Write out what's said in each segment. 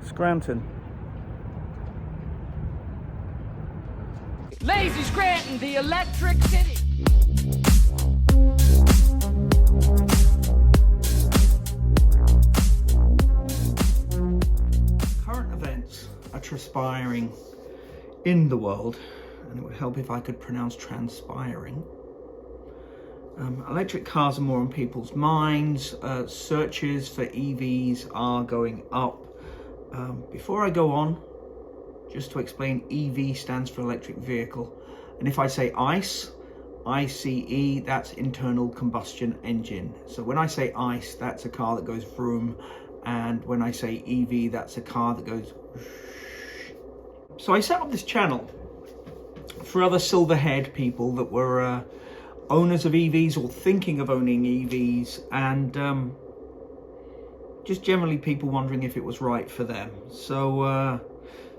Scranton. Lazy Scranton, the electric city. Current events are transpiring in the world, and it would help if I could pronounce transpiring. Electric cars are more on people's minds. Searches for EVs are going up. Before I go on, just to explain, EV stands for electric vehicle. And if I say ICE, ICE, that's internal combustion engine. So when I say ICE, that's a car that goes vroom. And when I say EV, that's a car that goes. So I set up this channel for other silver-haired people that were owners of EVs or thinking of owning EVs, and just generally people wondering if it was right for them. So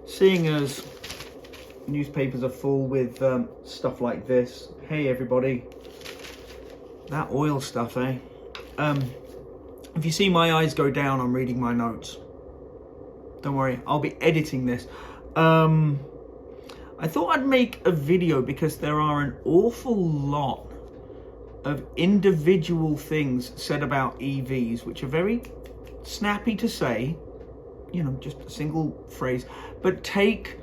seeing as newspapers are full with stuff like this, hey everybody, that oil stuff, eh? If you see my eyes go down, I'm reading my notes. Don't worry, I'll be editing this. I thought I'd make a video because there are an awful lot of individual things said about EVs, which are very snappy to say, you know, just a single phrase, but take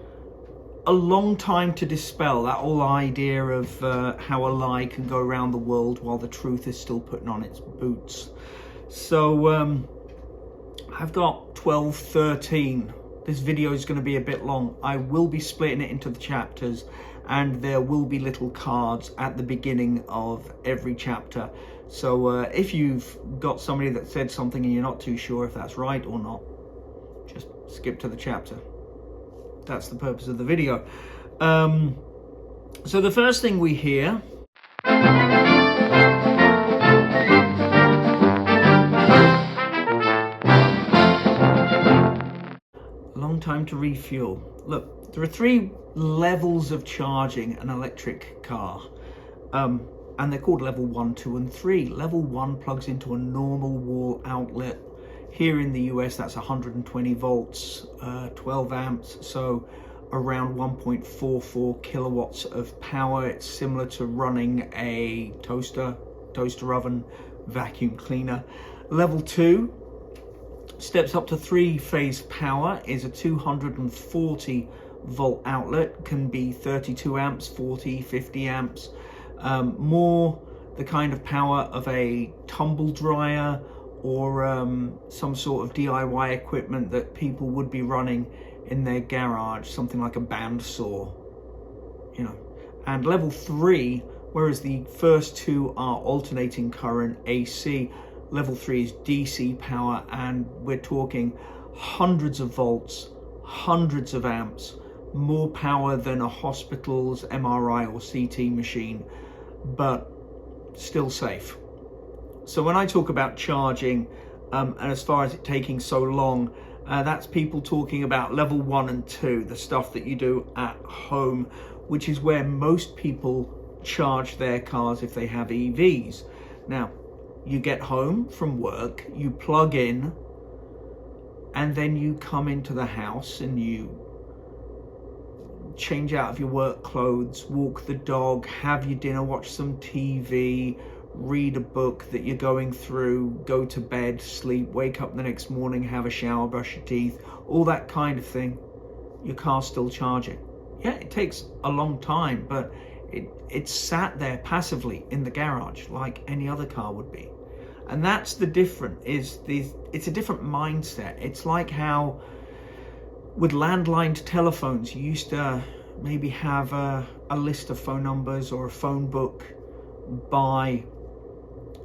a long time to dispel that whole idea of how a lie can go around the world while the truth is still putting on its boots. So I've got 12, 13. This video is going to be a bit long. I will be splitting it into the chapters, and there will be little cards at the beginning of every chapter. So if you've got somebody that said something and you're not too sure if that's right or not, just skip to the chapter. That's the purpose of the video. So the first thing we hear, long time to refuel. Look, there are 3 levels of charging an electric car, and they're called level 1, 2, and 3. Level 1 plugs into a normal wall outlet. Here in the US, that's 120 volts, 12 amps, so around 1.44 kilowatts of power. It's similar to running a toaster oven, vacuum cleaner. Level 2 steps up to 3-phase power, is a 240 volt outlet, can be 32 amps, 40, 50 amps, more the kind of power of a tumble dryer or some sort of DIY equipment that people would be running in their garage, something like a bandsaw, you know. And level 3, whereas the first 2 are alternating current AC, level 3 is DC power, and we're talking hundreds of volts, hundreds of amps, more power than a hospital's MRI or CT machine, but still safe. So when I talk about charging, and as far as it taking so long, that's people talking about level 1 and 2, the stuff that you do at home, which is where most people charge their cars if they have EVs. Now, you get home from work, you plug in, and then you come into the house and you change out of your work clothes, walk the dog, have your dinner, watch some TV, read a book that you're going through, go to bed, sleep, wake up the next morning, have a shower, brush your teeth, all that kind of thing. Your car's still charging. Yeah, it takes a long time, but it's sat there passively in the garage like any other car would be. And that's the difference, it's a different mindset. It's like how with landline telephones, you used to maybe have a list of phone numbers or a phone book by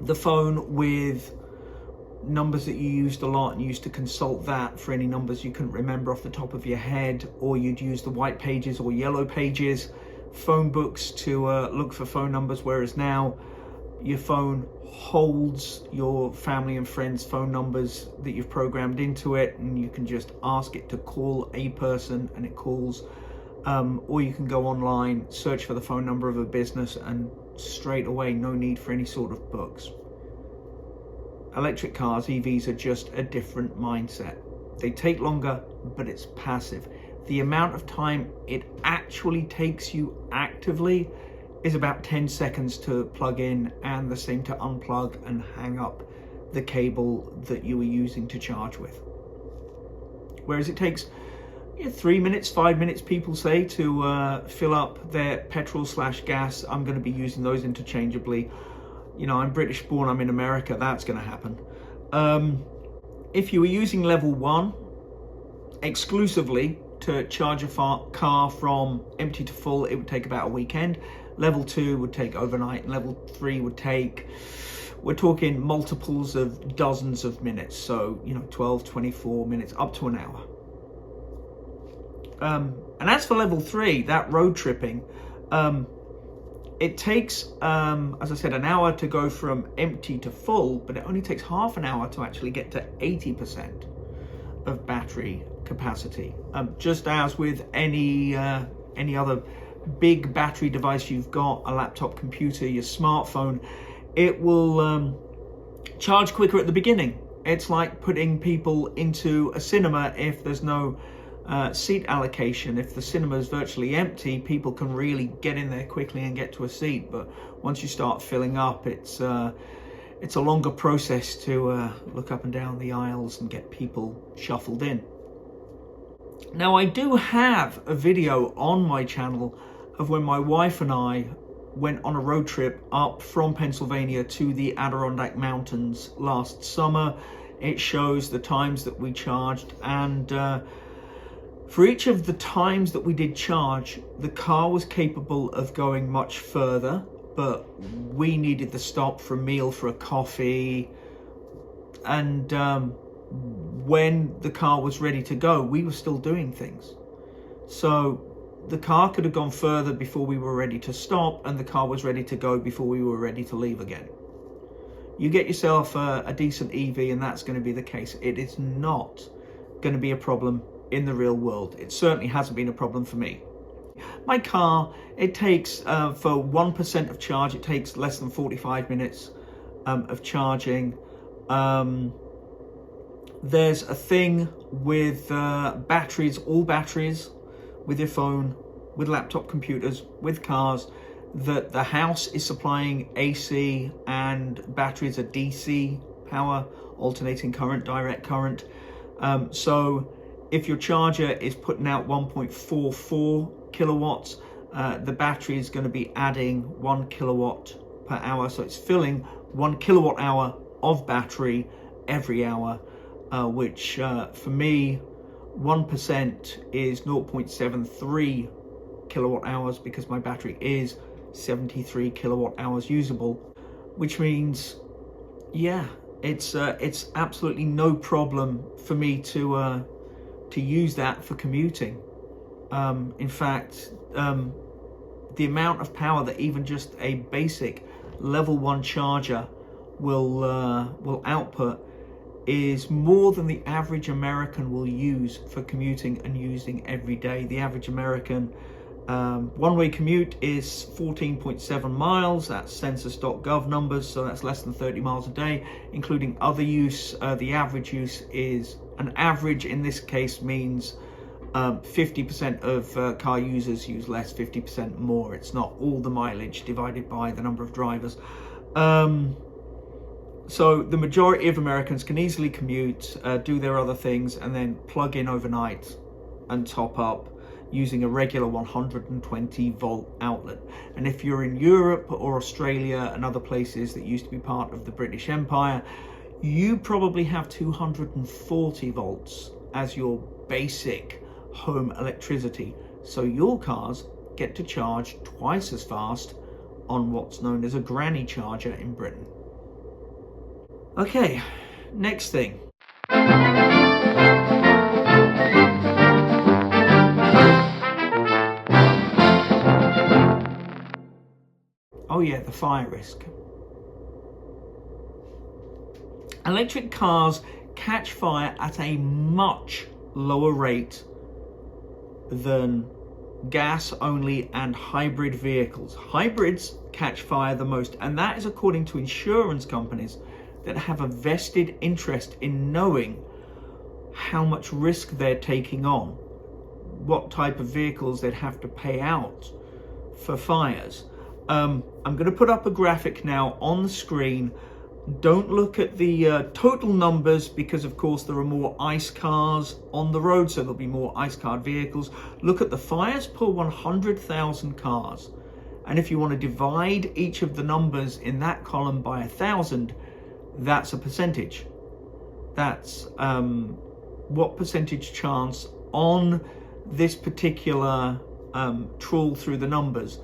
the phone with numbers that you used a lot, and you used to consult that for any numbers you couldn't remember off the top of your head, or you'd use the white pages or yellow pages phone books to look for phone numbers, whereas now your phone holds your family and friends' phone numbers that you've programmed into it, and you can just ask it to call a person and it calls, or you can go online, search for the phone number of a business, and straight away, no need for any sort of books. Electric cars, EVs, are just a different mindset. They take longer but it's passive. The amount of time it actually takes you actively is about 10 seconds to plug in, and the same to unplug and hang up the cable that you were using to charge with. Whereas it takes 3 minutes, 5 minutes, people say, to fill up their petrol/gas. I'm going to be using those interchangeably. You know, I'm British born, I'm in America, that's going to happen. If you were using level 1 exclusively to charge a car from empty to full, it would take about a weekend. Level 2 would take overnight, and level 3 would take, we're talking multiples of dozens of minutes. So, 12, 24 minutes, up to an hour. And as for level 3, that road tripping, it takes, as I said, an hour to go from empty to full, but it only takes half an hour to actually get to 80% of battery capacity. Just as with any other big battery device you've got, a laptop, computer, your smartphone, it will charge quicker at the beginning. It's like putting people into a cinema. If there's no seat allocation, if the cinema is virtually empty, people can really get in there quickly and get to a seat. But once you start filling up, it's a longer process to look up and down the aisles and get people shuffled in. Now, I do have a video on my channel of when my wife and I went on a road trip up from Pennsylvania to the Adirondack Mountains last summer. It shows the times that we charged, and for each of the times that we did charge, the car was capable of going much further, but we needed the stop for a meal, for a coffee, and when the car was ready to go, we were still doing things. So the car could have gone further before we were ready to stop, and the car was ready to go before we were ready to leave again. You get yourself a decent EV, and that's going to be the case. It is not going to be a problem in the real world. It certainly hasn't been a problem for me. My car, it takes, for 1% of charge, it takes less than 45 minutes of charging. There's a thing with batteries, all batteries, with your phone, with laptop computers, with cars, that the house is supplying AC and batteries are DC power, alternating current, direct current. So if your charger is putting out 1.44 kilowatts, the battery is going to be adding 1 kilowatt per hour. So it's filling 1 kilowatt hour of battery every hour, which for me, 1% is 0.73 kilowatt hours, because my battery is 73 kilowatt hours usable, which means, yeah, it's absolutely no problem for me to use that for commuting. In fact, the amount of power that even just a basic level 1 charger will output is more than the average American will use for commuting and using every day. The average American one-way commute is 14.7 miles. That's census.gov numbers, so that's less than 30 miles a day, including other use. The average use is, an average in this case means 50% of car users use less, 50% more. It's not all the mileage divided by the number of drivers. So the majority of Americans can easily commute, do their other things, and then plug in overnight and top up using a regular 120 volt outlet. And if you're in Europe or Australia and other places that used to be part of the British Empire, you probably have 240 volts as your basic home electricity. So your cars get to charge twice as fast on what's known as a granny charger in Britain. Okay, next thing. Oh yeah, the fire risk. Electric cars catch fire at a much lower rate than gas-only and hybrid vehicles. Hybrids catch fire the most, and that is according to insurance companies that have a vested interest in knowing how much risk they're taking on, what type of vehicles they'd have to pay out for fires. I'm going to put up a graphic now on the screen. Don't look at the total numbers, because of course there are more ICE cars on the road, so there'll be more ICE-powered vehicles. Look at the fires per 100,000 cars. And if you want to divide each of the numbers in that column by 1,000, that's a percentage. That's what percentage chance on this particular trawl through the numbers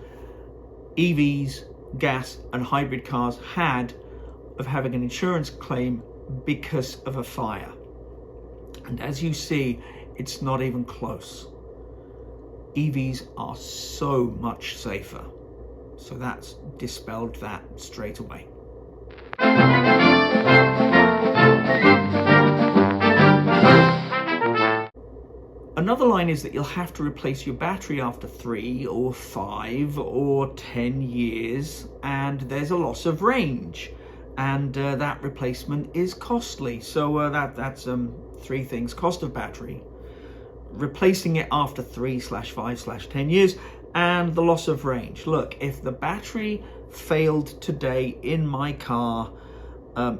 EVs, gas and hybrid cars had of having an insurance claim because of a fire. And as you see, it's not even close. EVs are so much safer. So that's dispelled that straight away. Another line is that you'll have to replace your battery after 3 or 5 or 10 years, and there's a loss of range, and that replacement is costly. So that's 3 things: cost of battery, replacing it after 3/5/10 years, and the loss of range. Look, if the battery failed today in my car,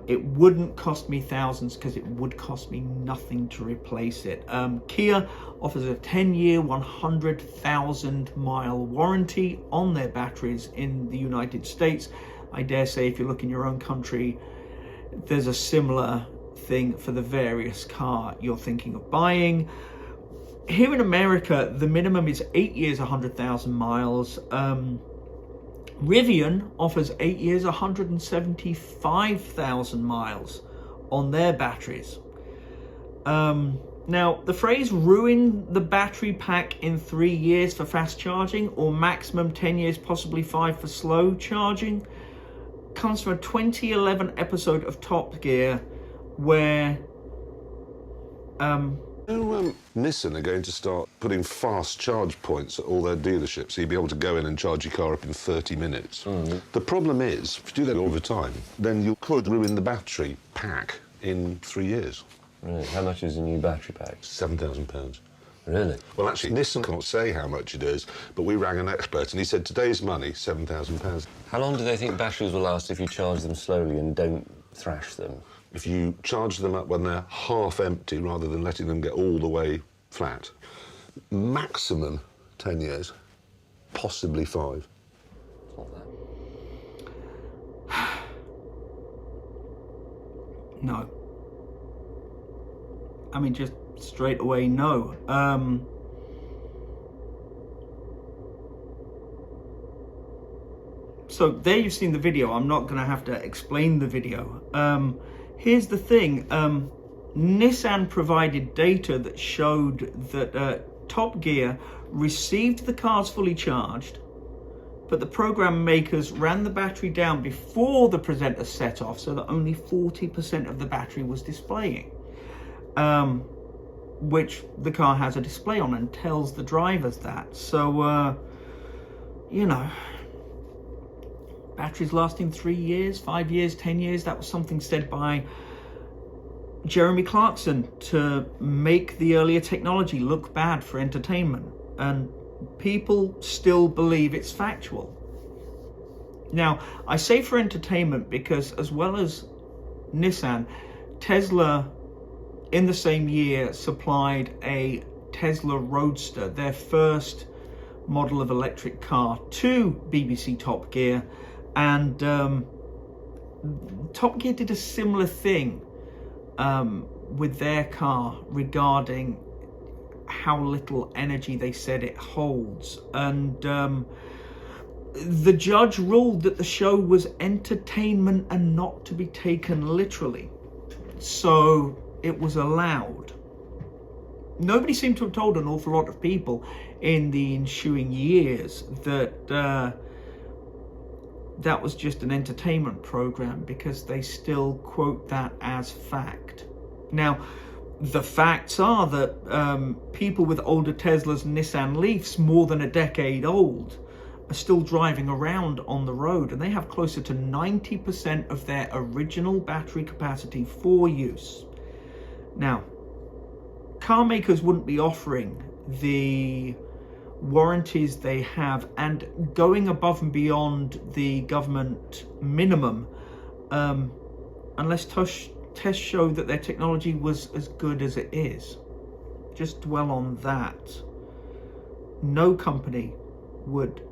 it wouldn't cost me thousands, because it would cost me nothing to replace it. Kia offers a 10-year, 100,000-mile warranty on their batteries in the United States. I dare say if you look in your own country, there's a similar thing for the various car you're thinking of buying. Here in America, the minimum is 8 years, 100,000 miles. Rivian offers 8 years, 175,000 miles on their batteries. Now, the phrase "ruin the battery pack in 3 years for fast charging," or maximum 10 years, possibly 5 for slow charging, comes from a 2011 episode of Top Gear where Nissan are going to start putting fast charge points at all their dealerships, so you'll be able to go in and charge your car up in 30 minutes. The problem is, if you do that all the time, then you could ruin the battery pack in 3 years. Really? How much is a new battery pack? £7,000. Really? Well, actually, Nissan can't say how much it is, but we rang an expert and he said today's money, £7,000. How long do they think batteries will last if you charge them slowly and don't thrash them? If you charge them up when they're half empty rather than letting them get all the way flat, maximum 10 years, possibly 5. It's not that. No. I mean, just straight away, no. So there you've seen the video. I'm not going to have to explain the video. Here's the thing. Nissan provided data that showed that Top Gear received the cars fully charged, but the program makers ran the battery down before the presenter set off, so that only 40% of the battery was displaying, which the car has a display on and tells the drivers that. So, you know, batteries lasting 3 years, 5 years, 10 years, that was something said by Jeremy Clarkson to make the earlier technology look bad for entertainment, and people still believe it's factual. Now, I say for entertainment because, as well as Nissan, Tesla in the same year supplied a Tesla Roadster, their first model of electric car, to BBC Top Gear, and Top Gear did a similar thing with their car regarding how little energy they said it holds, and the judge ruled that the show was entertainment and not to be taken literally, so it was allowed. Nobody seemed to have told an awful lot of people in the ensuing years that that was just an entertainment program, because they still quote that as fact. Now, the facts are that people with older Teslas and Nissan Leafs, more than a decade old, are still driving around on the road, and they have closer to 90% of their original battery capacity for use. Now, car makers wouldn't be offering the warranties they have and going above and beyond the government minimum unless tests show that their technology was as good as it is. Just dwell on that. No company would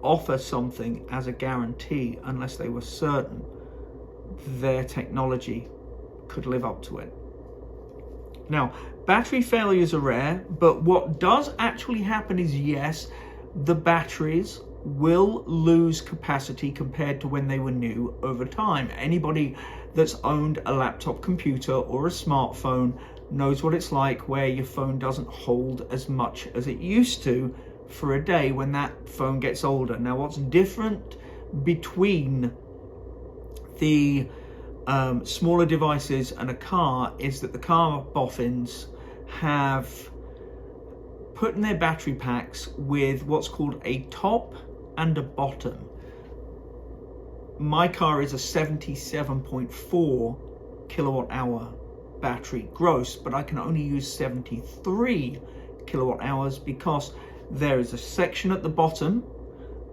offer something as a guarantee unless they were certain their technology could live up to it. Now, battery failures are rare, but what does actually happen is, yes, the batteries will lose capacity compared to when they were new over time. Anybody that's owned a laptop computer or a smartphone knows what it's like where your phone doesn't hold as much as it used to for a day when that phone gets older. Now, what's different between the smaller devices and a car is that the car boffins have put in their battery packs with what's called a top and a bottom. My car is a 77.4 kilowatt hour battery gross, but I can only use 73 kilowatt hours because there is a section at the bottom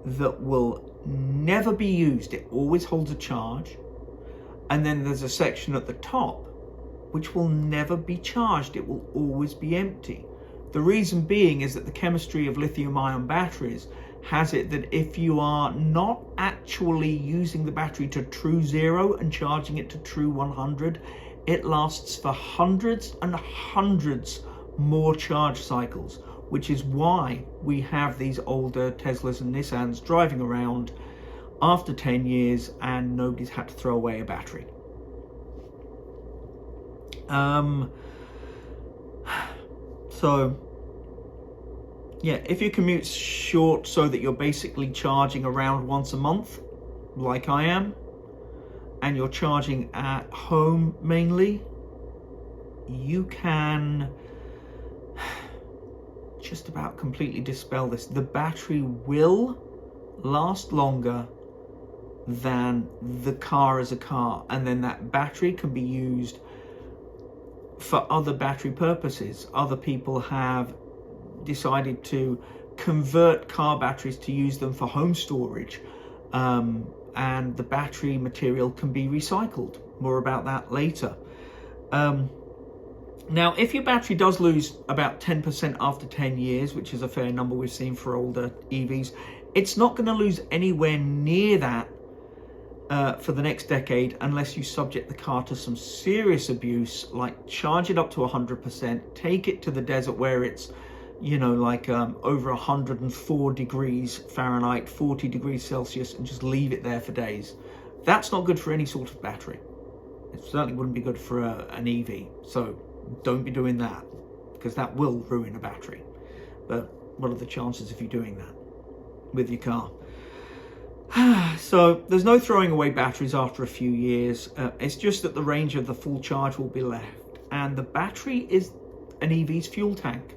that will never be used. It always holds a charge. And then there's a section at the top which will never be charged. It will always be empty. The reason being is that the chemistry of lithium-ion batteries has it that if you are not actually using the battery to true zero and charging it to true 100, it lasts for hundreds and hundreds more charge cycles, which is why we have these older Teslas and Nissans driving around after 10 years and nobody's had to throw away a battery. So yeah, if your commute's short so that you're basically charging around once a month, like I am, and you're charging at home mainly, you can just about completely dispel this. The battery will last longer than the car as a car, and then that battery can be used for other battery purposes. Other people have decided to convert car batteries to use them for home storage, and the battery material can be recycled. More about that later. Now, if your battery does lose about 10% after 10 years, which is a fair number we've seen for older EVs, it's not going to lose anywhere near that for the next decade unless you subject the car to some serious abuse, like charge it up to 100%, take it to the desert where it's, you know, like over 104 degrees Fahrenheit, 40 degrees Celsius, and just leave it there for days. That's not good for any sort of battery. It certainly wouldn't be good for an EV. So don't be doing that, because that will ruin a battery. But what are the chances of you doing that with your car? So there's no throwing away batteries after a few years. It's just that the range of the full charge will be left, and the battery is an EV's fuel tank.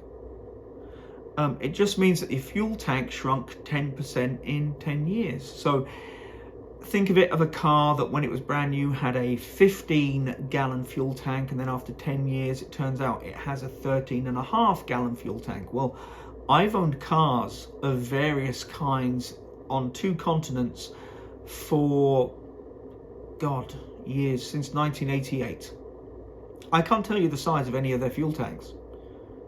It just means that your fuel tank shrunk 10% in 10 years. So think of it of a car that when it was brand new had a 15-gallon fuel tank, and then after 10 years it turns out it has a 13.5-gallon fuel tank. Well, I've owned cars of various kinds on 2 continents for, God, years, since 1988. I can't tell you the size of any of their fuel tanks.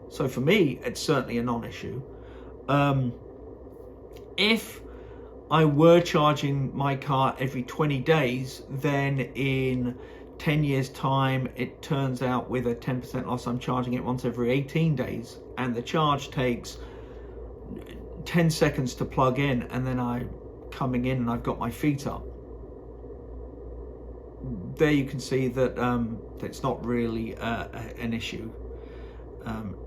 So for me, it's certainly a non-issue. If I were charging my car every 20 days, then in 10 years time, it turns out with a 10% loss, I'm charging it once every 18 days. And the charge takes 10 seconds to plug in, and then I'm coming in and I've got my feet up. There you can see that it's not really an issue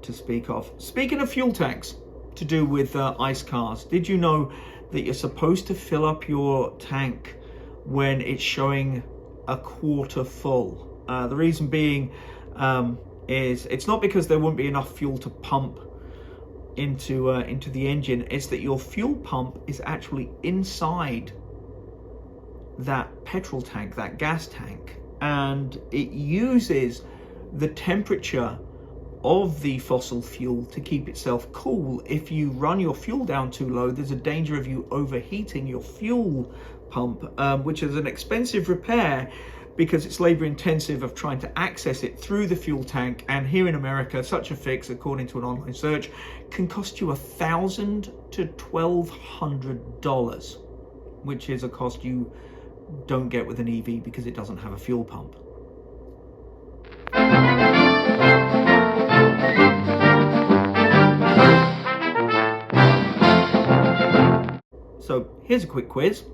to speak of. Speaking of fuel tanks, to do with ICE cars, did you know that you're supposed to fill up your tank when it's showing a quarter full? The reason being is it's not because there won't be enough fuel to pump into the engine. It's that your fuel pump is actually inside that petrol tank, that gas tank, and it uses the temperature of the fossil fuel to keep itself cool. If you run your fuel down too low, there's a danger of you overheating your fuel pump, which is an expensive repair because it's labor intensive of trying to access it through the fuel tank. And here in America, such a fix, according to an online search, can cost you $1,000 to $1,200, which is a cost you don't get with an EV because it doesn't have a fuel pump. So here's a quick quiz.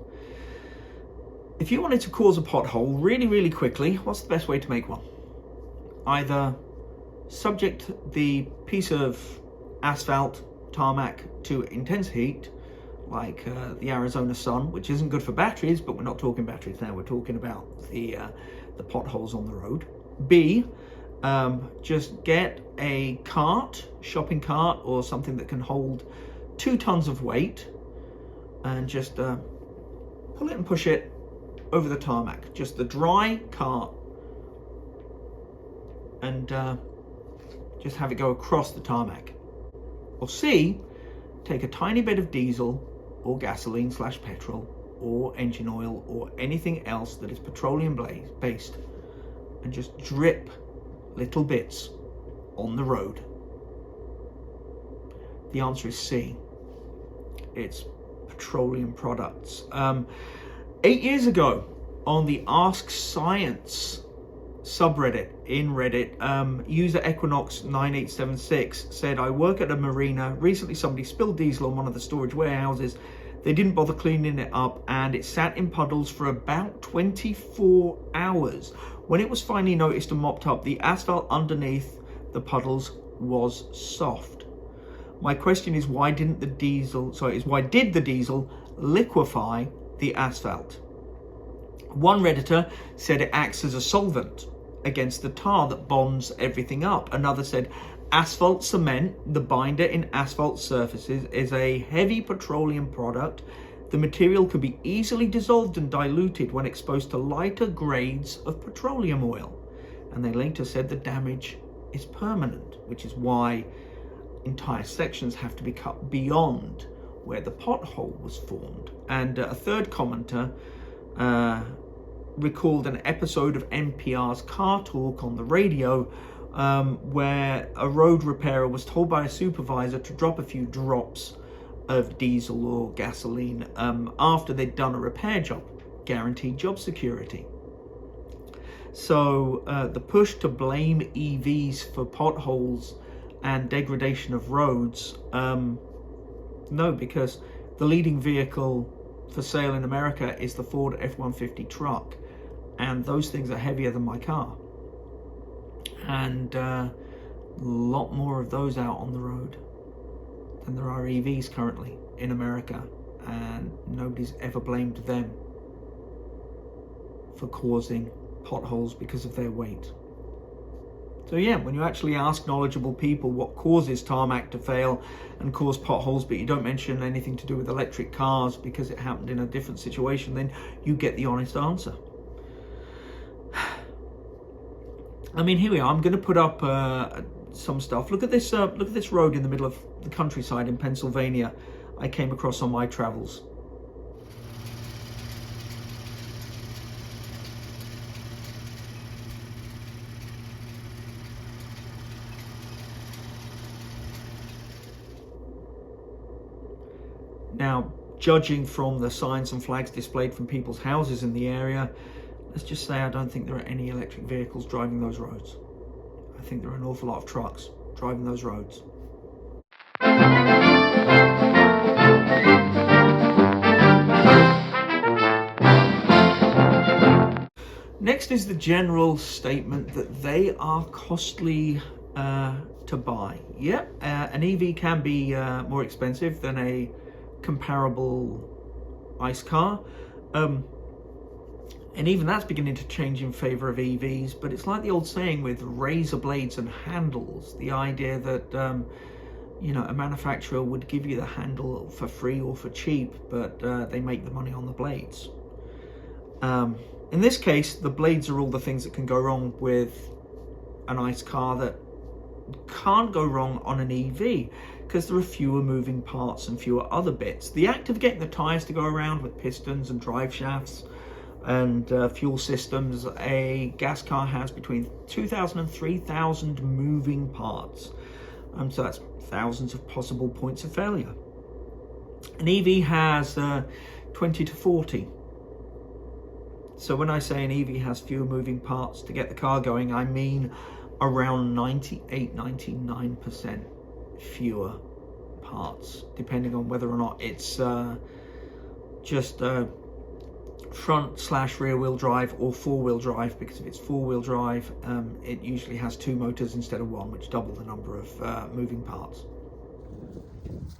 If you wanted to cause a pothole really, really quickly, what's the best way to make one? Either subject the piece of asphalt, tarmac, to intense heat, like the Arizona sun, which isn't good for batteries, but we're not talking batteries now, we're talking about the potholes on the road. B, just get a cart, shopping cart, or something that can hold 2 tons of weight, and just pull it and push it over the tarmac, just the dry cart, and just have it go across the tarmac. Or C, take a tiny bit of diesel or gasoline / petrol or engine oil or anything else that is petroleum based and just drip little bits on the road. The answer is C. It's petroleum products. 8 years ago, on the Ask Science subreddit in Reddit, user Equinox9876 said, I work at a marina. Recently somebody spilled diesel on one of the storage warehouses. They didn't bother cleaning it up and it sat in puddles for about 24 hours. When it was finally noticed and mopped up, the asphalt underneath the puddles was soft. My question is, why did the diesel liquefy the asphalt? One Redditor said it acts as a solvent against the tar that bonds everything up. Another said asphalt cement, the binder in asphalt surfaces, is a heavy petroleum product. The material can be easily dissolved and diluted when exposed to lighter grades of petroleum oil. And they later said the damage is permanent, which is why entire sections have to be cut beyond where the pothole was formed. And a third commenter recalled an episode of NPR's Car Talk on the radio, where a road repairer was told by a supervisor to drop a few drops of diesel or gasoline after they'd done a repair job. Guaranteed job security. So the push to blame EVs for potholes and degradation of roads, no, because the leading vehicle for sale in America is the Ford F-150 truck, and those things are heavier than my car, and a lot more of those out on the road than there are EVs currently in America, and nobody's ever blamed them for causing potholes because of their weight. So yeah, when you actually ask knowledgeable people what causes tarmac to fail and cause potholes, but you don't mention anything to do with electric cars because it happened in a different situation, then you get the honest answer. I mean, here we are. I'm going to put up some stuff. Look at this road in the middle of the countryside in Pennsylvania I came across on my travels. Now, judging from the signs and flags displayed from people's houses in the area, let's just say I don't think there are any electric vehicles driving those roads. I think there are an awful lot of trucks driving those roads. Next is the general statement that they are costly to buy. Yep, an EV can be more expensive than a comparable ICE car, and even that's beginning to change in favor of EVs. But it's like the old saying with razor blades and handles, the idea that a manufacturer would give you the handle for free or for cheap, but they make the money on the blades. In this case, the blades are all the things that can go wrong with an ICE car that can't go wrong on an EV because there are fewer moving parts and fewer other bits. The act of getting the tyres to go around with pistons and drive shafts and fuel systems, a gas car has between 2,000 and 3,000 moving parts. So that's thousands of possible points of failure. An EV has 20 to 40. So when I say an EV has fewer moving parts to get the car going, I mean around 98-99% fewer parts, depending on whether or not it's just front/rear wheel drive or four-wheel drive, because if it's four-wheel drive, it usually has two motors instead of one, which double the number of moving parts.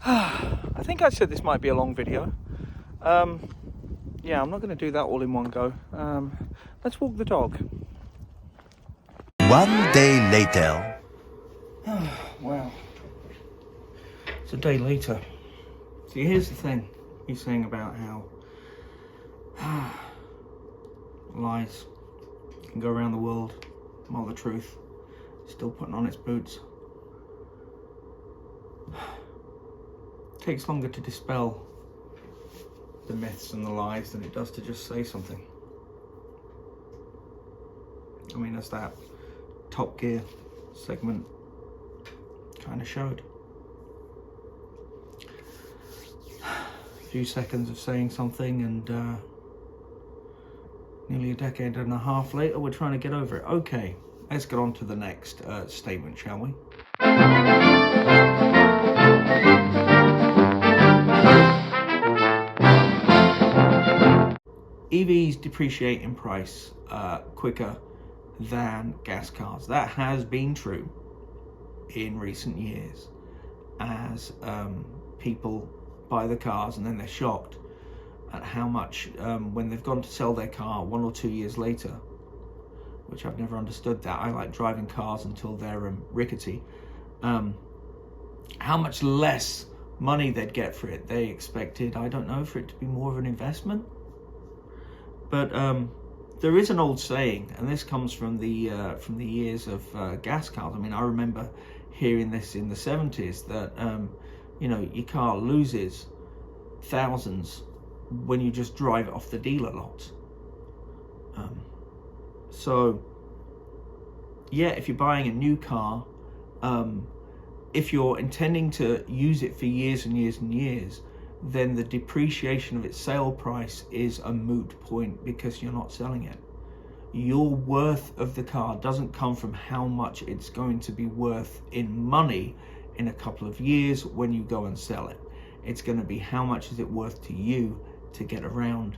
I think I said this might be a long video. Yeah, I'm not going to do that all in one go. Let's walk the dog. One day later. Wow. It's a day later. See, here's the thing. He's saying about how lies can go around the world while the truth is still putting on its boots. It takes longer to dispel the myths and the lies than it does to just say something. I mean, as that Top Gear segment kind of showed. A few seconds of saying something, and nearly a decade and a half later, we're trying to get over it. Okay, let's get on to the next statement, shall we? EVs depreciate in price quicker than gas cars. That has been true in recent years as people buy the cars and then they're shocked at how much, when they've gone to sell their car 1 or 2 years later, which I've never understood that. I like driving cars until they're rickety. How much less money they'd get for it. They expected, I don't know, for it to be more of an investment. But there is an old saying, and this comes from the years of gas cars. I mean, I remember hearing this in the 70s that you know, your car loses thousands when you just drive it off the dealer lot. So yeah, if you're buying a new car, if you're intending to use it for years and years and years, then the depreciation of its sale price is a moot point because you're not selling it. Your worth of the car doesn't come from how much it's going to be worth in money in a couple of years when you go and sell it. It's going to be how much is it worth to you to get around,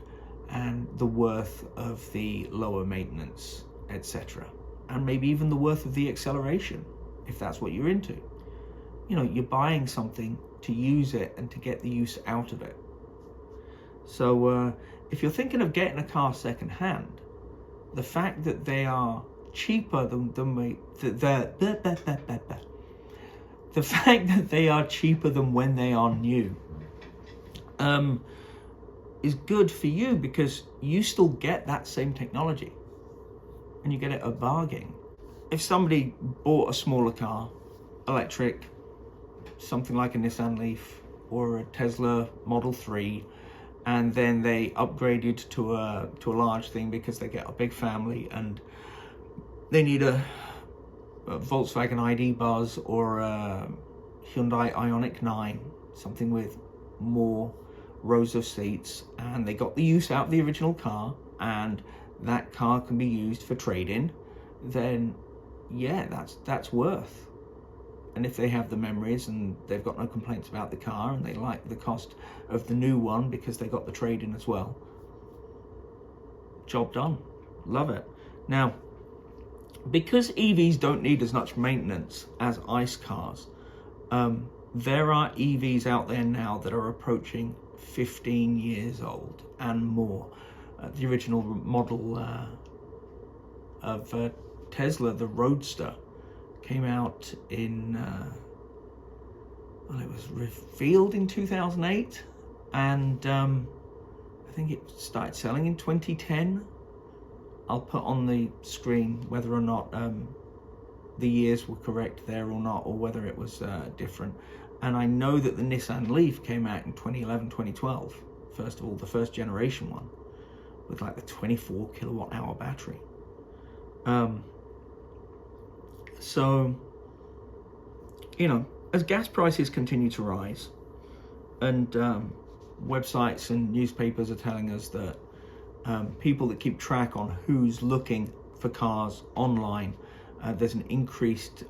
and the worth of the lower maintenance, etc. And maybe even the worth of the acceleration, if that's what you're into. You know, you're buying something to use it and to get the use out of it. So if you're thinking of getting a car second hand, the fact that they are cheaper than the fact that they are cheaper than when they are new is good for you, because you still get that same technology and you get it at a bargain. If somebody bought a smaller car, electric, something like a Nissan Leaf or a Tesla Model 3, and then they upgraded to a large thing because they get a big family and they need a Volkswagen ID Buzz or a Hyundai Ioniq 9, something with more rows of seats, and they got the use out of the original car, and that car can be used for trade-in, then yeah, that's worth. And if they have the memories and they've got no complaints about the car and they like the cost of the new one because they got the trade-in as well, job done. Love it. Now, because EVs don't need as much maintenance as ICE cars, there are EVs out there now that are approaching 15 years old and more. The original model of Tesla, the Roadster, came out in, well, it was revealed in 2008, and I think it started selling in 2010. I'll put on the screen whether or not the years were correct there or not, or whether it was different. And I know that the Nissan Leaf came out in 2011, 2012. First of all, the first generation one with like the 24 kilowatt hour battery. So, you know, as gas prices continue to rise, and websites and newspapers are telling us that people that keep track on who's looking for cars online, there's an increased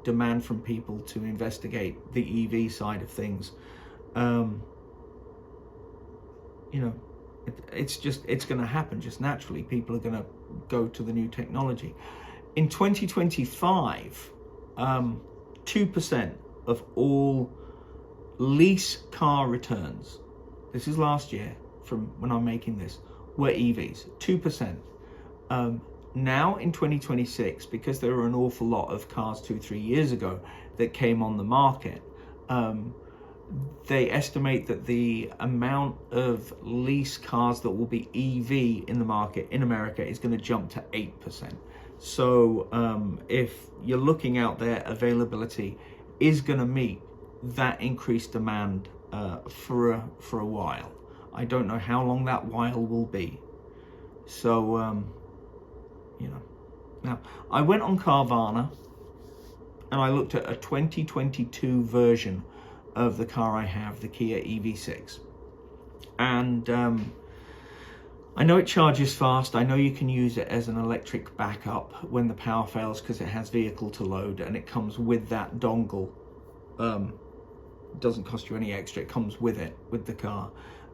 demand from people to investigate the EV side of things. You know, it's going to happen just naturally. People are going to go to the new technology. In 2025, 2% of all lease car returns, this is last year from when I'm making this, were EVs, 2%. Now in 2026, because there were an awful lot of cars 2-3 years ago that came on the market, they estimate that the amount of lease cars that will be EV in the market in America is going to jump to 8%. So if you're looking out there, availability is going to meet that increased demand for a while. I don't know how long that while will be. So, you know. Now, I went on Carvana and I looked at a 2022 version of the car I have, the Kia EV6. And I know it charges fast. I know you can use it as an electric backup when the power fails because it has vehicle to load and it comes with that dongle. Doesn't cost you any extra. It comes with it, with the car.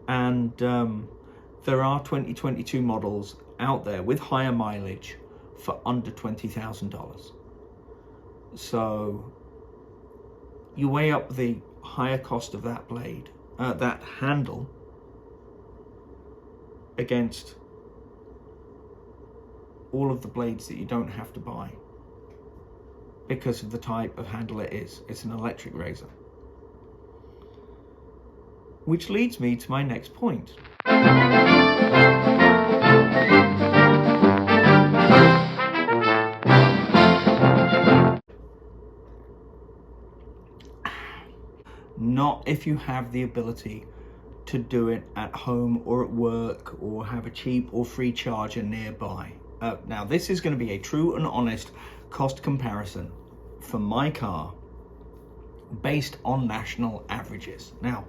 And there are 2022 models out there with higher mileage for under $20,000. So you weigh up the higher cost of that blade, that handle, against all of the blades that you don't have to buy because of the type of handle it is. It's an electric razor. Which leads me to my next point. Not if you have the ability to do it at home or at work or have a cheap or free charger nearby. Now, this is going to be a true and honest cost comparison for my car based on national averages. Now,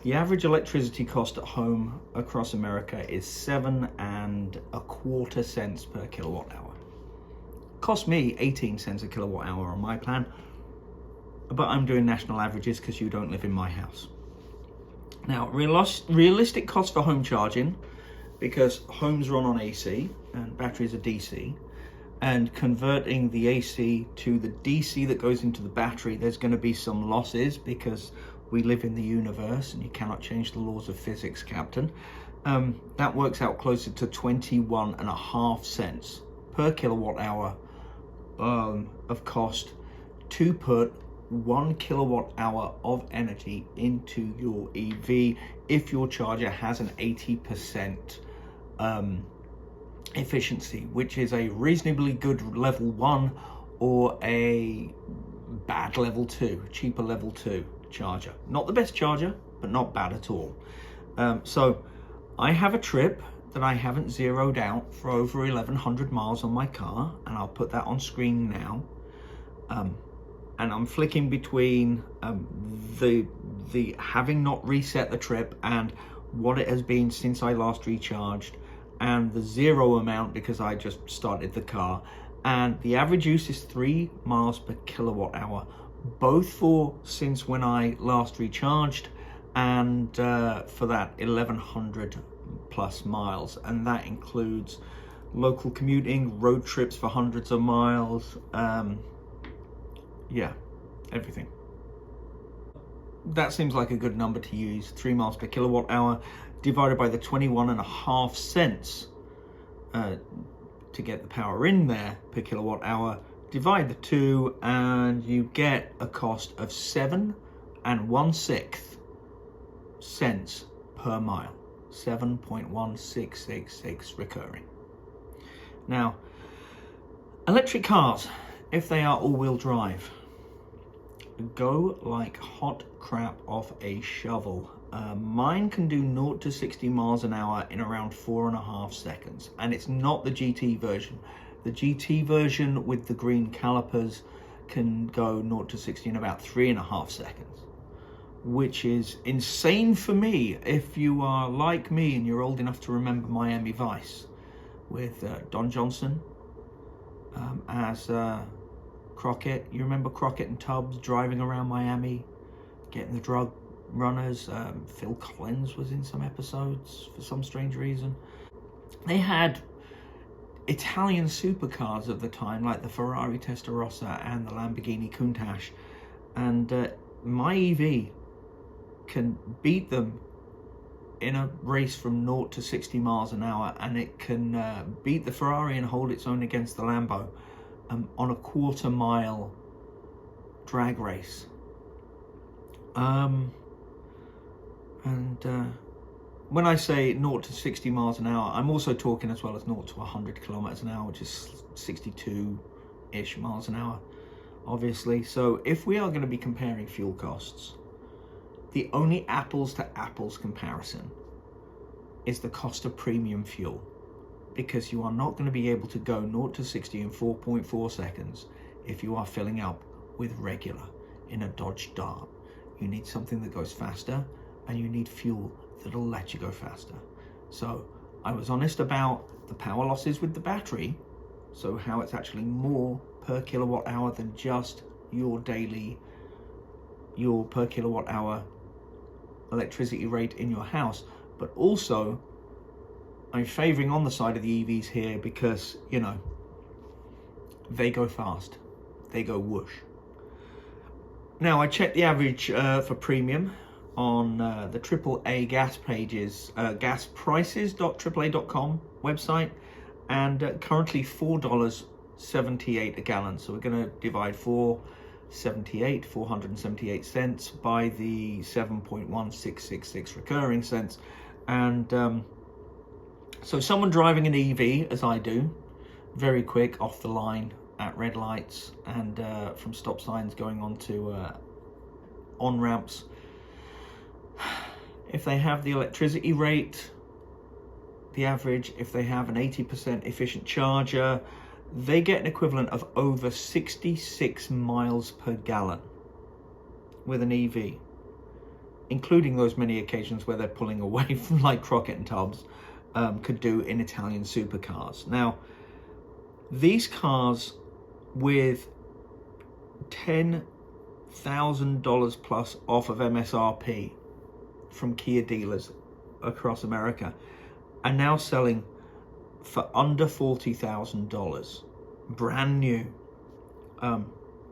the average electricity cost at home across America is 7.25 cents per kilowatt hour. Cost me 18 cents a kilowatt hour on my plan, but I'm doing national averages because you don't live in my house. Now, realistic cost for home charging, because homes run on AC and batteries are DC, and converting the AC to the DC that goes into the battery, there's going to be some losses because we live in the universe and you cannot change the laws of physics, Captain. That works out closer to 21.5 cents per kilowatt hour of cost to put 1 kilowatt hour of energy into your EV if your charger has an 80% efficiency, which is a reasonably good level 1 or a bad level 2, cheaper level 2 charger. Not the best charger, but not bad at all. So I have a trip that I haven't zeroed out for over 1,100 miles on my car, and I'll put that on screen now. And I'm flicking between the having not reset the trip and what it has been since I last recharged, and the zero amount because I just started the car. And the average use is 3 miles per kilowatt hour, both for since when I last recharged and for that 1,100 plus miles. And that includes local commuting, road trips for hundreds of miles, yeah, everything. That seems like a good number to use. 3 miles per kilowatt hour divided by the 21.5 cents to get the power in there per kilowatt hour. Divide the two and you get a cost of 7.16 cents per mile. 7.1666 recurring. Now, electric cars, if they are all-wheel drive, go like hot crap off a shovel. Mine can do 0 to 60 miles an hour in around 4.5 seconds, and it's not the GT version. The GT version with the green calipers can go 0 to 60 in about 3.5 seconds, which is insane for me if you are like me and you're old enough to remember Miami Vice with Don Johnson as Crockett. You remember Crockett and Tubbs driving around Miami, getting the drug runners. Phil Collins was in some episodes for some strange reason. They had Italian supercars of the time, like the Ferrari Testarossa and the Lamborghini Countach, and my EV can beat them in a race from 0 to 60 miles an hour, and it can beat the Ferrari and hold its own against the Lambo on a 1/4 mile drag race. When I say 0 to 60 miles an hour, I'm also talking as well as 0 to 100 kilometers an hour, which is 62-ish miles an hour, obviously. So if we are going to be comparing fuel costs, the only apples to apples comparison is the cost of premium fuel, because you are not going to be able to go 0 to 60 in 4.4 seconds if you are filling up with regular in a Dodge Dart. You need something that goes faster, and you need fuel that'll let you go faster. So I was honest about the power losses with the battery, so how it's actually more per kilowatt hour than just your per kilowatt hour electricity rate in your house. But also I'm favoring on the side of the EVs here because, you know, they go fast, they go whoosh. Now, I checked the average for premium on the AAA gas pages, gasprices.aaa.com website, and currently $4.78 a gallon. So we're going to divide 478 cents by the 7.1666 recurring cents, and so someone driving an EV, as I do, very quick off the line at red lights and from stop signs going on to on ramps, if they have the electricity rate, the average, if they have an 80% efficient charger, they get an equivalent of over 66 miles per gallon with an EV, including those many occasions where they're pulling away from, like Crockett and Tubbs could do in Italian supercars. Now, these cars with $10,000 plus off of MSRP from Kia dealers across America are now selling for under $40,000, brand new.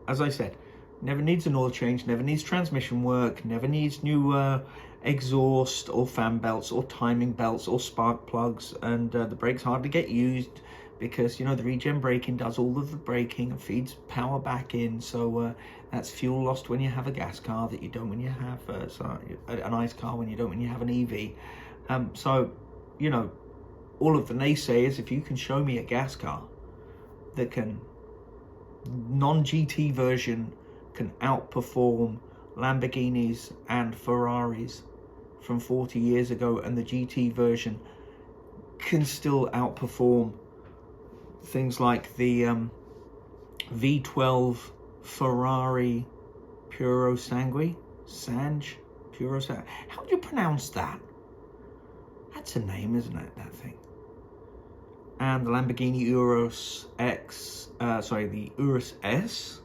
As I said, never needs an oil change, never needs transmission work, never needs new exhaust or fan belts or timing belts or spark plugs, and the brakes hardly get used because, you know, the regen braking does all of the braking and feeds power back in. So that's fuel lost when you have a gas car that you don't when you have an ICE car, when you don't when you have an EV. So, you know, all of the naysayers, if you can show me a gas car that can, non-GT version, can outperform Lamborghinis and Ferraris from 40 years ago, and the GT version can still outperform things like the V12 Ferrari Purosangue, how do you pronounce that? That's a name, isn't it, that thing? And the Lamborghini Urus X, the Urus S.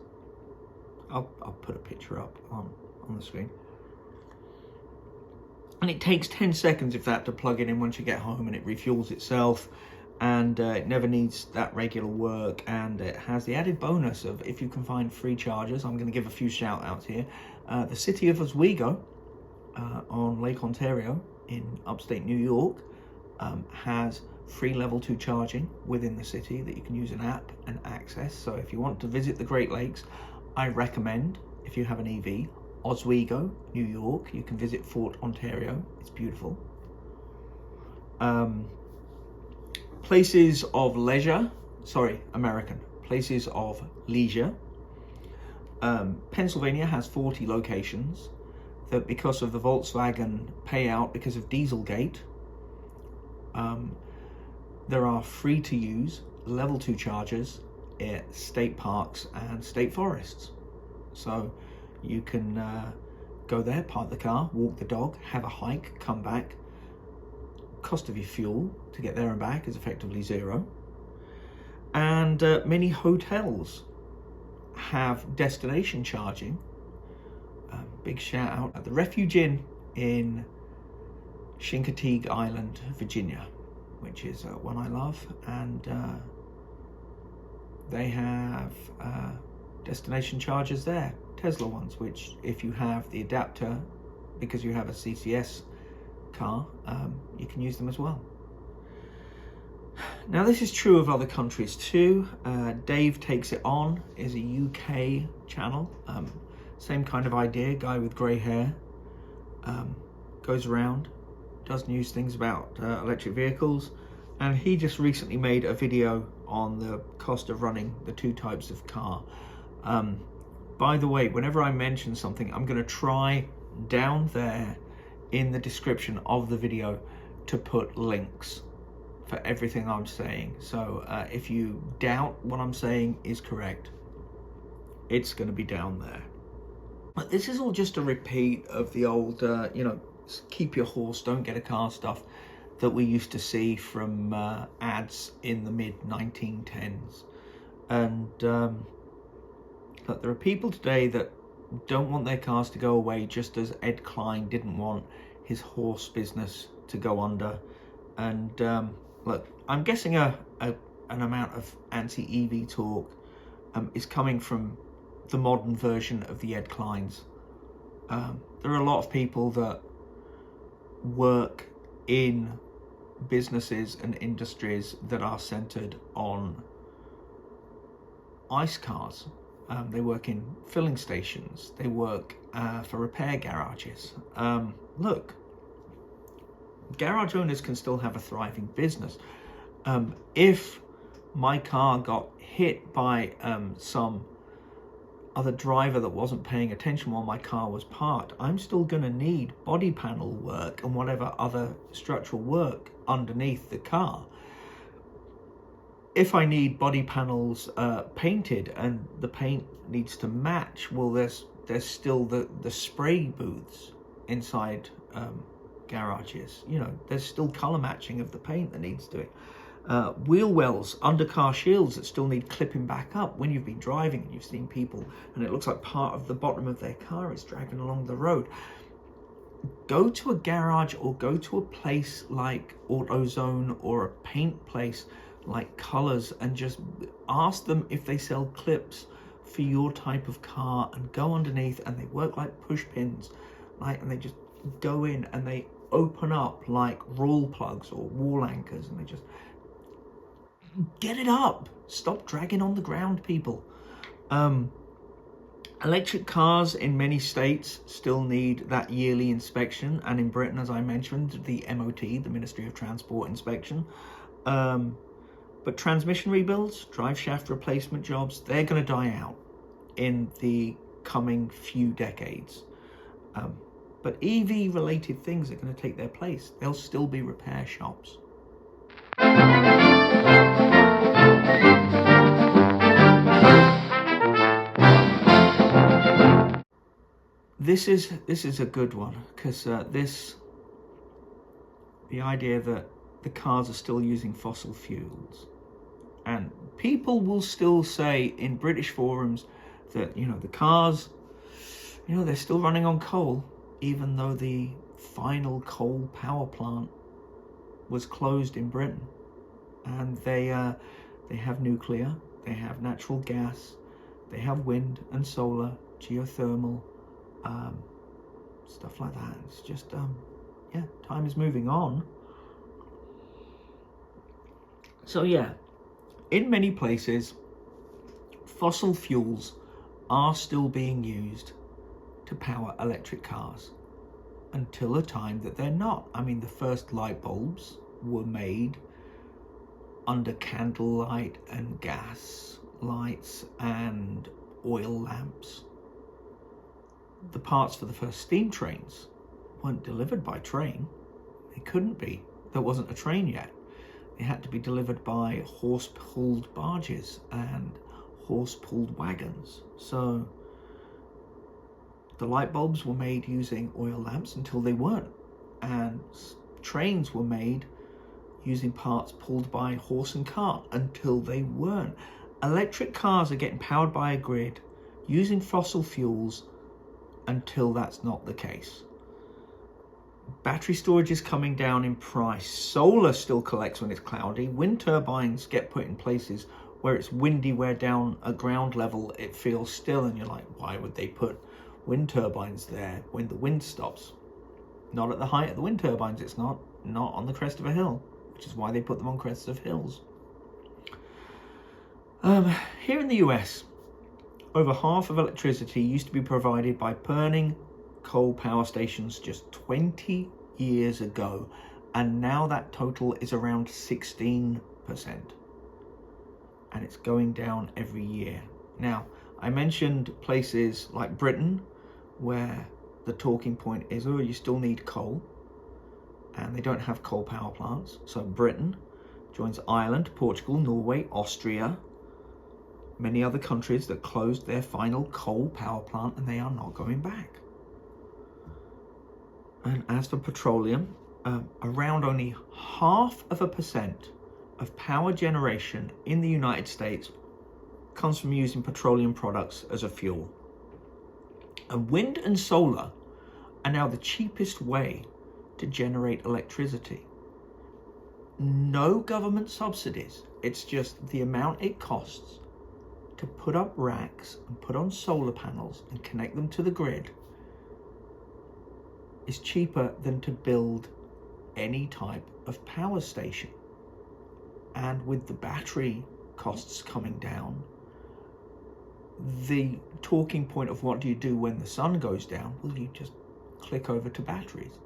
I'll put a picture up on the screen. And it takes 10 seconds, if that, to plug it in once you get home, and it refuels itself, and it never needs that regular work, and it has the added bonus of, if you can find free chargers, I'm going to give a few shout outs here. The city of Oswego on Lake Ontario in upstate New York has free level 2 charging within the city that you can use an app and access. So if you want to visit the Great Lakes, I recommend, if you have an EV, Oswego, New York. You can visit Fort Ontario, it's beautiful. Places of leisure, American places of leisure. Pennsylvania has 40 locations that, because of the Volkswagen payout, because of Dieselgate, there are free to use level 2 chargers at state parks and state forests. So you can go there, park the car, walk the dog, have a hike, come back. Cost of your fuel to get there and back is effectively zero. And many hotels have destination charging. Big shout out at the Refuge Inn in ᴛઘᴇıy'ʀᴇ Island, Virginia, which is one I love, and they have destination chargers there, Tesla ones, which if you have the adapter, because you have a CCS car, you can use them as well. Now this is true of other countries too. Dave Takes It On is a UK channel. Same kind of idea, guy with grey hair, goes around, does news things about electric vehicles, and he just recently made a video on the cost of running the 2 types of car. By the way, whenever I mention something, I'm going to try down there in the description of the video to put links for everything I'm saying. So if you doubt what I'm saying is correct, it's going to be down there. But this is all just a repeat of the old, keep your horse, don't get a car stuff that we used to see from ads in the mid-1910s. And look, there are people today that don't want their cars to go away, just as Ed Klein didn't want his horse business to go under. And look, I'm guessing an amount of anti-EV talk is coming from the modern version of the Ed Kleins. There are a lot of people that work in businesses and industries that are centered on ICE cars. They work in filling stations, they work for repair garages. Look, garage owners can still have a thriving business. If my car got hit by some other driver that wasn't paying attention while my car was parked, I'm still going to need body panel work and whatever other structural work underneath the car. If I need body panels painted and the paint needs to match, well, there's still the spray booths inside garages. There's still color matching of the paint that needs doing. Wheel wells, undercar shields that still need clipping back up when you've been driving and you've seen people and it looks like part of the bottom of their car is dragging along the road. Go to a garage or go to a place like AutoZone or a paint place like Colors and just ask them if they sell clips for your type of car, and go underneath, and they work like push pins, and they just go in and they open up like roll plugs or wall anchors, and they just get it up. Stop dragging on the ground, people. Electric cars in many states still need that yearly inspection, and in Britain, as I mentioned, the MOT, the Ministry of Transport inspection. But transmission rebuilds, drive shaft replacement jobs, they're going to die out in the coming few decades. But EV related things are going to take their place. There'll still be repair shops. This is a good one, because the idea that the cars are still using fossil fuels, and people will still say in British forums that the cars, they're still running on coal, even though the final coal power plant was closed in Britain. And they have nuclear, they have natural gas, they have wind and solar, geothermal, stuff like that. It's just time is moving on. So in many places, fossil fuels are still being used to power electric cars until a time that they're not. I mean, the first light bulbs were made under candlelight and gas lights and oil lamps. The parts for the first steam trains weren't delivered by train. They couldn't be. There wasn't a train yet. They had to be delivered by horse-pulled barges and horse-pulled wagons. So the light bulbs were made using oil lamps until they weren't. And trains were made using parts pulled by horse and cart until they weren't. Electric cars are getting powered by a grid using fossil fuels until that's not the case. Battery storage is coming down in price. Solar still collects when it's cloudy. Wind turbines get put in places where it's windy, where down at ground level it feels still, and you're like, why would they put wind turbines there when the wind stops? Not at the height of the wind turbines, it's not on the crest of a hill, which is why they put them on crests of hills. Here in the US, over half of electricity used to be provided by burning coal power stations just 20 years ago, and now that total is around 16%, and it's going down every year. Now, I mentioned places like Britain where the talking point is, oh, you still need coal, and they don't have coal power plants. So Britain joins Ireland, Portugal, Norway, Austria, many other countries that closed their final coal power plant, and they are not going back. And as for petroleum, around only 0.5% of power generation in the United States comes from using petroleum products as a fuel. And wind and solar are now the cheapest way to generate electricity. No government subsidies. It's just the amount it costs to put up racks and put on solar panels and connect them to the grid is cheaper than to build any type of power station. And with the battery costs coming down, the talking point of what do you do when the sun goes down, well, you just click over to batteries.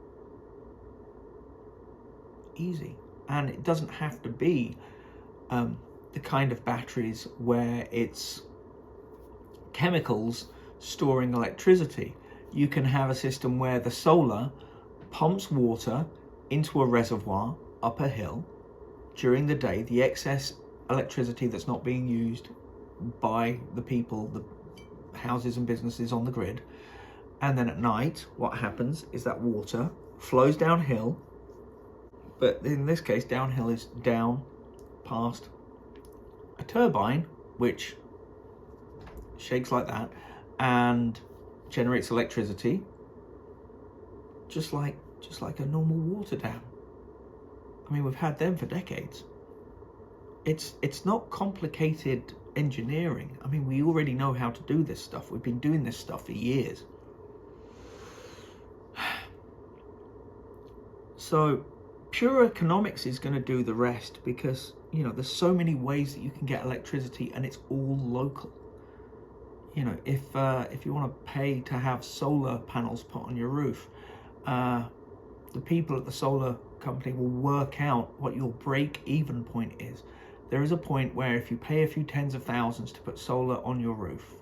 Easy. And it doesn't have to be the kind of batteries where it's chemicals storing electricity. You can have a system where the solar pumps water into a reservoir up a hill. During the day, the excess electricity that's not being used by the people, the houses and businesses on the grid. And then at night, what happens is that water flows downhill, but in this case, downhill is down past a turbine, which shakes like that and generates electricity, just like a normal water dam. I mean, we've had them for decades. It's not complicated engineering. I mean, we already know how to do this stuff. We've been doing this stuff for years. So pure economics is going to do the rest, because, you know, there's so many ways that you can get electricity, and it's all local. You know, if you want to pay to have solar panels put on your roof, the people at the solar company will work out what your break-even point is. There is a point where if you pay a few tens of thousands to put solar on your roof,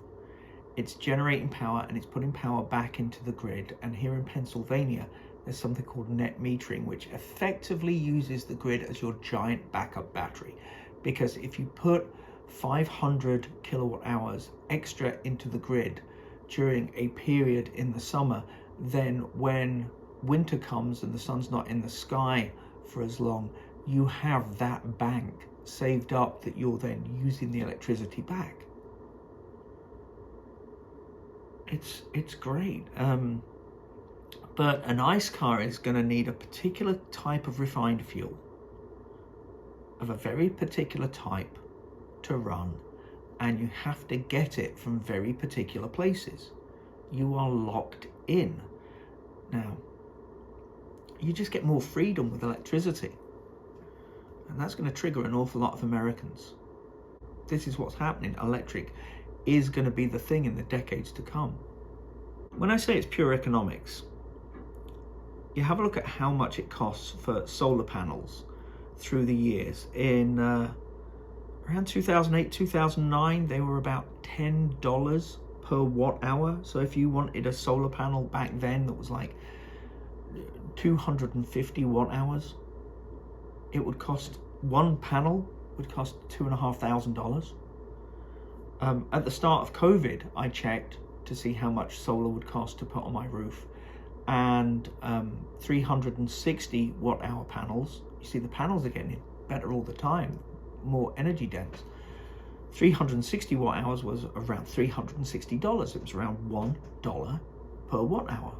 it's generating power and it's putting power back into the grid. And here in Pennsylvania, there's something called net metering, which effectively uses the grid as your giant backup battery. Because if you put 500 kilowatt hours extra into the grid during a period in the summer, then when winter comes and the sun's not in the sky for as long, you have that bank saved up that you're then using the electricity back. It's great. But an ICE car is going to need a particular type of refined fuel, of a very particular type, to run, and you have to get it from very particular places. You are locked in. Now, you just get more freedom with electricity, and that's going to trigger an awful lot of Americans. This is what's happening. Electric is going to be the thing in the decades to come. When I say it's pure economics, you have a look at how much it costs for solar panels through the years. In around 2008, 2009, they were about $10 per watt hour. So if you wanted a solar panel back then that was like 250 watt hours, it would cost, one panel would cost $2,500. At the start of COVID, I checked to see how much solar would cost to put on my roof, and 360 watt hour panels, you see the panels are getting better all the time, more energy dense. 360 watt hours was around $360. It was around $1 per watt hour.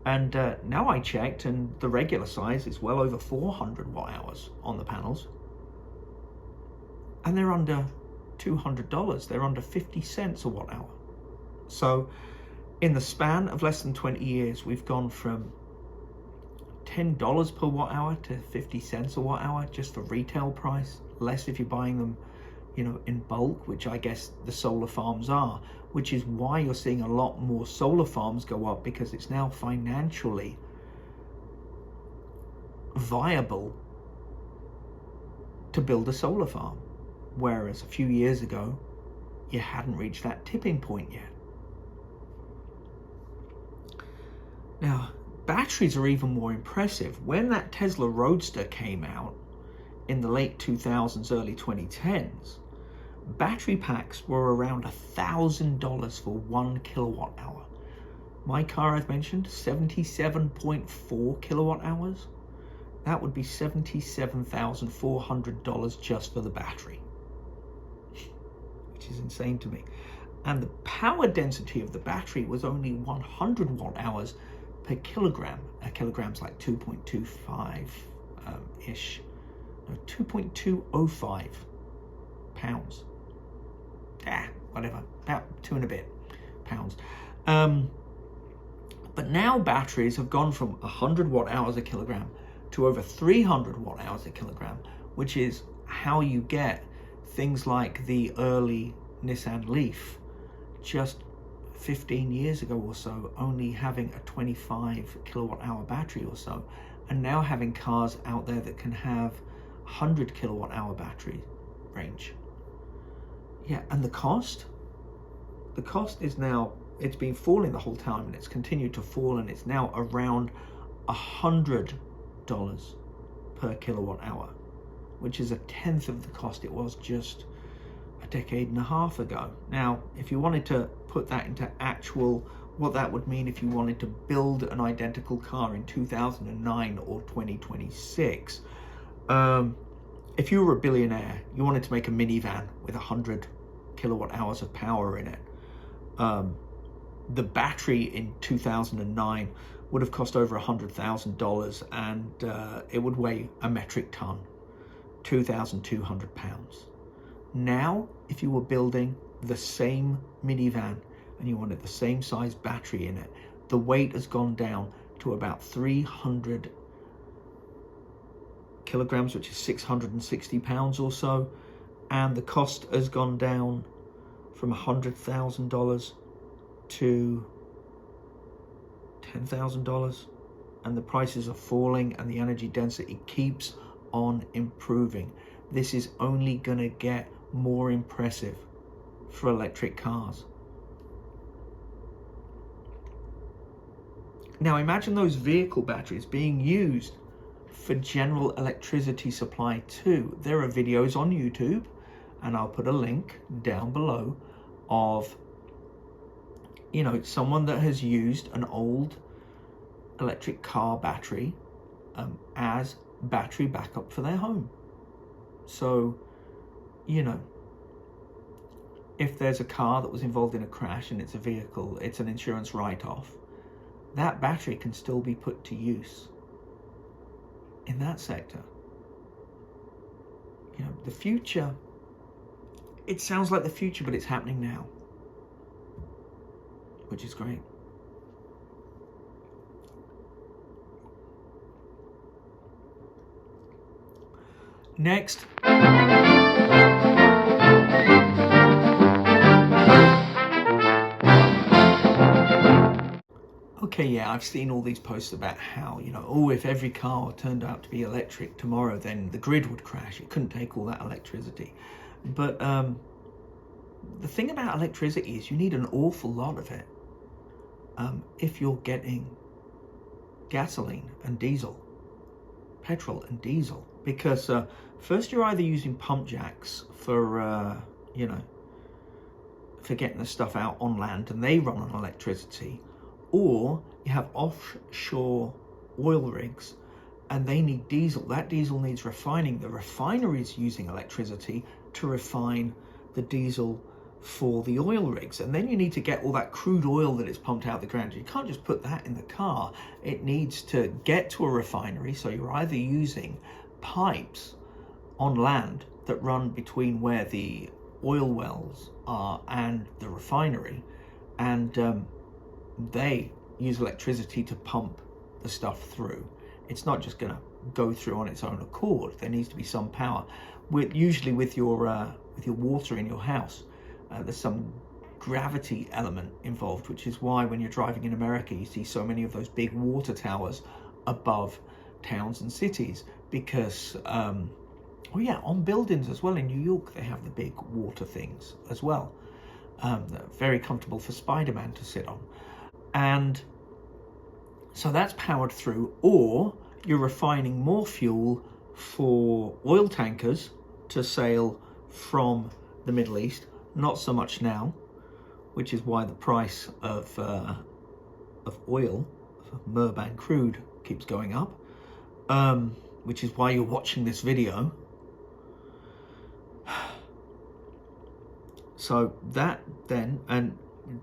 And now I checked, and the regular size is well over 400 watt hours on the panels. And they're under $200. They're under 50 cents a watt hour. So in the span of less than 20 years, we've gone from $10 per watt hour to 50 cents a watt hour, just the retail price. Less if you're buying them, you know, in bulk, which I guess the solar farms are, which is why you're seeing a lot more solar farms go up, because it's now financially viable to build a solar farm. Whereas a few years ago, you hadn't reached that tipping point yet. Now, batteries are even more impressive. When that Tesla Roadster came out in the late 2000s, early 2010s, battery packs were around $1,000 for 1 kilowatt hour. My car, I've mentioned, 77.4 kilowatt hours. That would be $77,400 just for the battery, which is insane to me. And the power density of the battery was only 100 watt hours per kilogram. A kilogram's like 2.25 ish, no, 2.205 pounds. Whatever, about 2 and a bit pounds. But now batteries have gone from 100 watt hours a kilogram to over 300 watt hours a kilogram, which is how you get things like the early Nissan Leaf, just 15 years ago or so, only having a 25 kilowatt hour battery or so, and now having cars out there that can have 100 kilowatt hour battery range. Yeah, and the cost is now, it's been falling the whole time, and it's continued to fall, and it's now around $100 per kilowatt hour, which is a tenth of the cost it was just a decade and a half ago. Now, if you wanted to put that into actual, what that would mean if you wanted to build an identical car in 2009 or 2026, if you were a billionaire, you wanted to make a minivan with 100 kilowatt hours of power in it, the battery in 2009 would have cost over $100,000, and it would weigh a metric ton, 2,200 pounds. Now, if you were building the same minivan and you wanted the same size battery in it, the weight has gone down to about 300 kilograms, which is 660 pounds or so, and the cost has gone down from $100,000 to $10,000, and the prices are falling, and the energy density keeps on improving. This is only going to get more impressive for electric cars. Now imagine those vehicle batteries being used for general electricity supply too. There are videos on YouTube, and I'll put a link down below of, you know, someone that has used an old electric car battery as battery backup for their home. So, you know, if there's a car that was involved in a crash and it's a vehicle, it's an insurance write-off, that battery can still be put to use in that sector. You know, the future, it sounds like the future, but it's happening now, which is great. Next. Okay, yeah, I've seen all these posts about how, you know, oh, if every car turned out to be electric tomorrow, then the grid would crash. It couldn't take all that electricity. But the thing about electricity is you need an awful lot of it if you're getting gasoline and diesel, petrol and diesel, because first you're either using pump jacks for for getting the stuff out on land and they run on electricity, or you have offshore oil rigs and they need diesel. That diesel needs refining. The refineries using electricity to refine the diesel for the oil rigs, and then you need to get all that crude oil that is pumped out the ground. You can't just put that in the car. It needs to get to a refinery, so you're either using pipes on land that run between where the oil wells are and the refinery, and they use electricity to pump the stuff through. It's not just going to go through on its own accord. There needs to be some power. Usually with your water in your house, there's some gravity element involved, which is why when you're driving in America, you see so many of those big water towers above towns and cities, because on buildings as well. In New York, they have the big water things as well. Very comfortable for Spider-Man to sit on. And so that's powered through, or you're refining more fuel for oil tankers to sail from the Middle East. Not so much now, which is why the price of oil, of Murban crude, keeps going up, which is why you're watching this video. So that then, and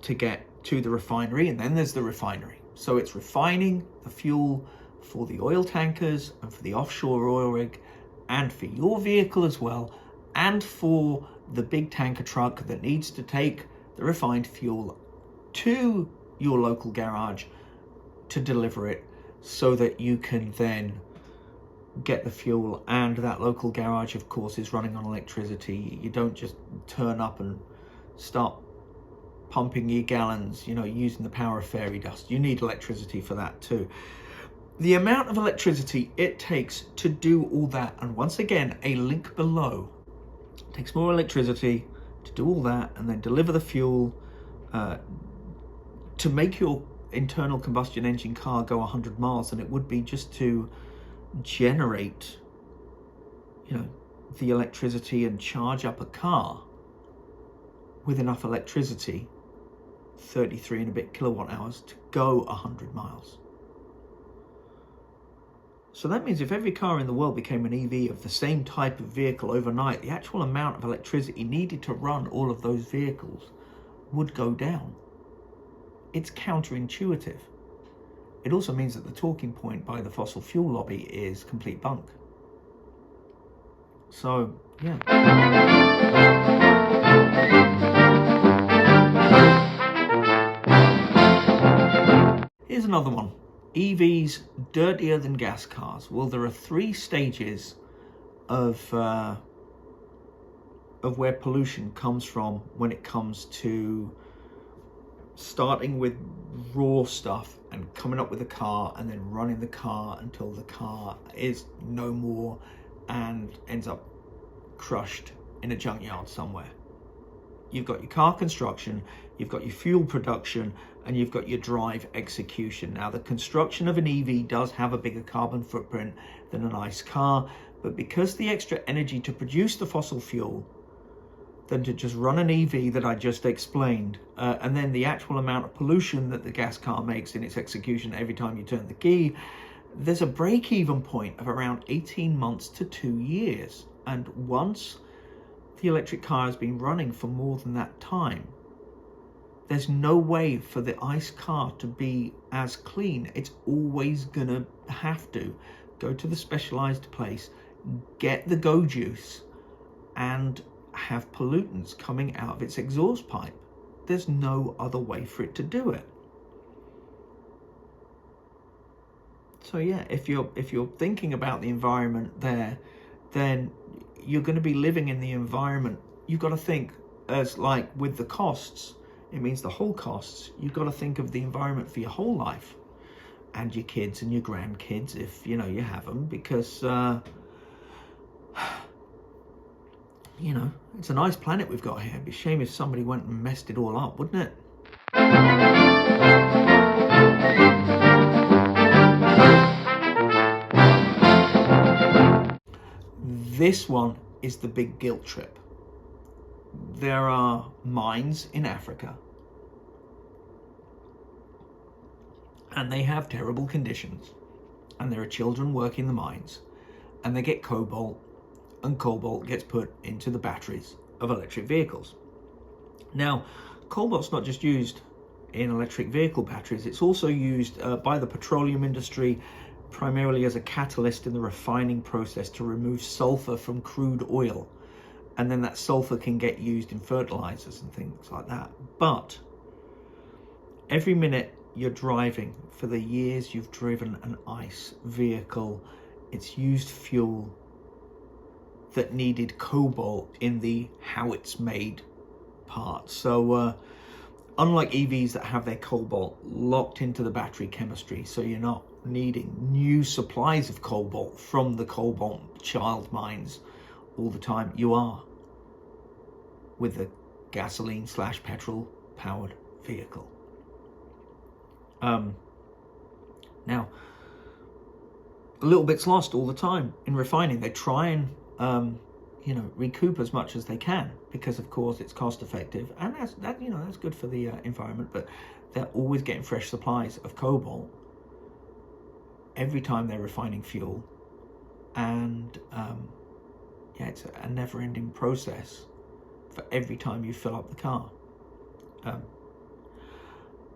to get to the refinery, and then there's the refinery. So it's refining the fuel for the oil tankers and for the offshore oil rig and for your vehicle as well, and for the big tanker truck that needs to take the refined fuel to your local garage to deliver it, so that you can then get the fuel. And that local garage, of course, is running on electricity. You don't just turn up and start pumping your gallons, using the power of fairy dust. You need electricity for that too. The amount of electricity it takes to do all that, and once again, a link below, it takes more electricity to do all that and then deliver the fuel to make your internal combustion engine car go 100 miles than it would be just to generate, the electricity and charge up a car with enough electricity, 33 and a bit kilowatt hours, to go 100 miles. So that means if every car in the world became an EV of the same type of vehicle overnight, the actual amount of electricity needed to run all of those vehicles would go down. It's counterintuitive. It also means that the talking point by the fossil fuel lobby is complete bunk. So, yeah. Here's another one. EVs dirtier than gas cars. Well, there are 3 stages of where pollution comes from when it comes to starting with raw stuff and coming up with a car and then running the car until the car is no more and ends up crushed in a junkyard somewhere. You've got your car construction, you've got your fuel production, and you've got your drive execution. Now, the construction of an EV does have a bigger carbon footprint than an ICE car, but because the extra energy to produce the fossil fuel than to just run an EV that I just explained, and then the actual amount of pollution that the gas car makes in its execution every time you turn the key, there's a break-even point of around 18 months to 2 years. And once the electric car has been running for more than that time, there's no way for the ICE car to be as clean. It's always gonna have to go to the specialized place, get the go juice, and have pollutants coming out of its exhaust pipe. There's no other way for it to do it. So yeah, if you're thinking about the environment there, then you're going to be living in the environment. You've got to think as, like with the costs, it means the whole costs. You've got to think of the environment for your whole life and your kids and your grandkids, if you have them, because you know, it's a nice planet we've got here. It'd be a shame if somebody went and messed it all up, wouldn't it? This one is the big guilt trip. There are mines in Africa, and they have terrible conditions, and there are children working the mines, and they get cobalt, and cobalt gets put into the batteries of electric vehicles. Now, cobalt's not just used in electric vehicle batteries, it's also used by the petroleum industry primarily as a catalyst in the refining process to remove sulfur from crude oil. And then that sulfur can get used in fertilizers and things like that. But every minute you're driving, for the years you've driven an ICE vehicle, it's used fuel that needed cobalt in the how it's made part. So unlike EVs that have their cobalt locked into the battery chemistry, so you're not needing new supplies of cobalt from the cobalt child mines all the time, you are with the gasoline/petrol powered vehicle. Now, a little bit's lost all the time in refining. They try and recoup as much as they can because, of course, it's cost effective, and that's good for the environment. But they're always getting fresh supplies of cobalt every time they're refining fuel, and it's a never-ending process for every time you fill up the car.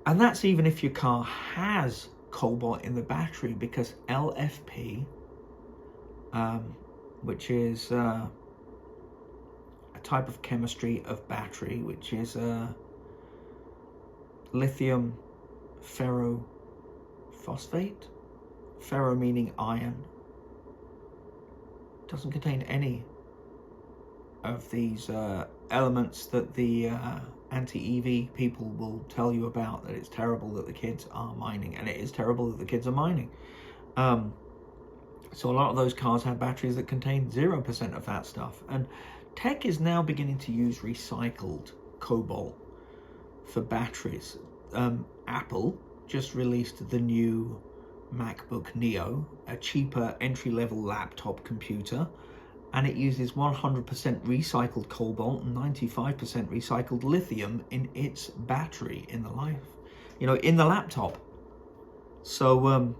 And that's even if your car has cobalt in the battery, because LFP, which is a type of chemistry of battery, which is lithium ferrophosphate, ferro meaning iron, doesn't contain any of these elements that the anti-EV people will tell you about, that it's terrible that the kids are mining, and it is terrible that the kids are mining. So a lot of those cars have batteries that contain 0% of that stuff, and tech is now beginning to use recycled cobalt for batteries. Apple just released the new MacBook Neo, a cheaper entry-level laptop computer, and it uses 100% recycled cobalt and 95% recycled lithium in its battery in the laptop. So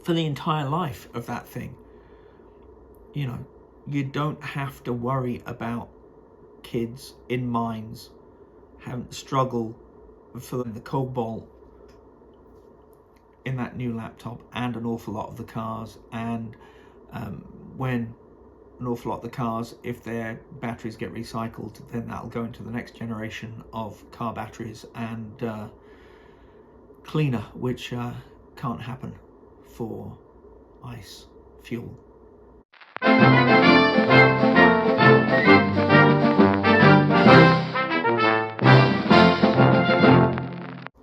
for the entire life of that thing, you don't have to worry about kids in mines having to struggle for the cobalt in that new laptop, and an awful lot of the cars. And when an awful lot of the cars, if their batteries get recycled, then that'll go into the next generation of car batteries and cleaner, which can't happen for ICE fuel.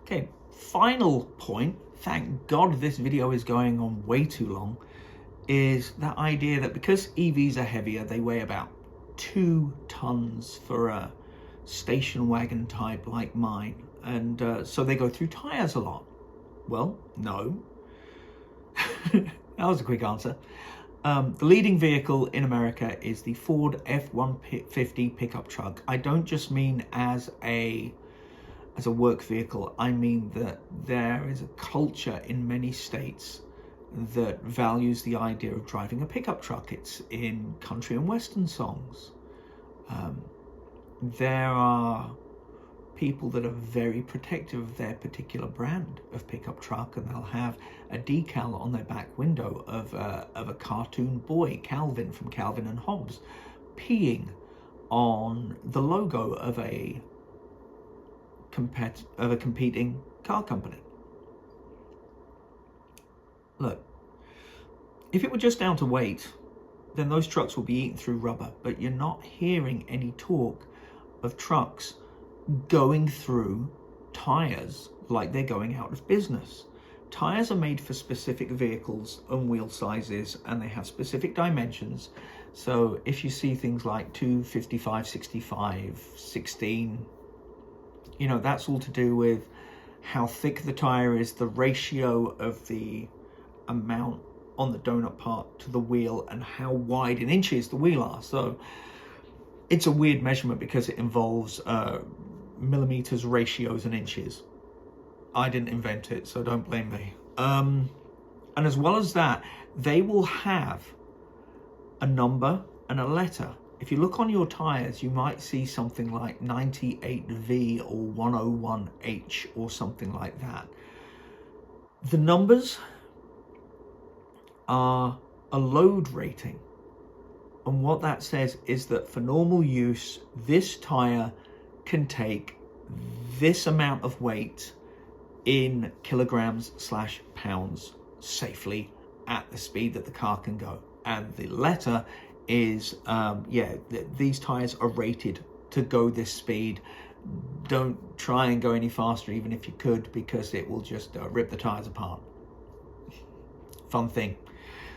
Okay, final point, thank God this video is going on way too long, is that idea that because EVs are heavier, they weigh about 2 tons for a station wagon type like mine, and so they go through tires a lot. Well, no. That was a quick answer. The leading vehicle in America is the Ford F-150 pickup truck. I don't just mean as a work vehicle. I mean that there is a culture in many states that values the idea of driving a pickup truck. It's in country and western songs. There are people that are very protective of their particular brand of pickup truck, and they'll have a decal on their back window of a cartoon boy, Calvin from Calvin and Hobbes, peeing on the logo of a competing car company. Look, if it were just down to weight, then those trucks will be eaten through rubber, but you're not hearing any talk of trucks going through tires like they're going out of business. Tires are made for specific vehicles and wheel sizes, and they have specific dimensions. So if you see things like 2, 55, 65, 16, you know, that's all to do with how thick the tire is, the ratio of the amount on the donut part to the wheel, and how wide in inches the wheel are. So it's a weird measurement because it involves millimeters, ratios, and inches. I didn't invent it, so don't blame me. And as well as that, they will have a number and a letter. If you look on your tires, you might see something like 98V or 101H or something like that. The numbers are a load rating. And what that says is that for normal use, this tire can take this amount of weight in kilograms/pounds safely at the speed that the car can go. And the letter is, these tires are rated to go this speed. Don't try and go any faster, even if you could, because it will just rip the tires apart. Fun thing.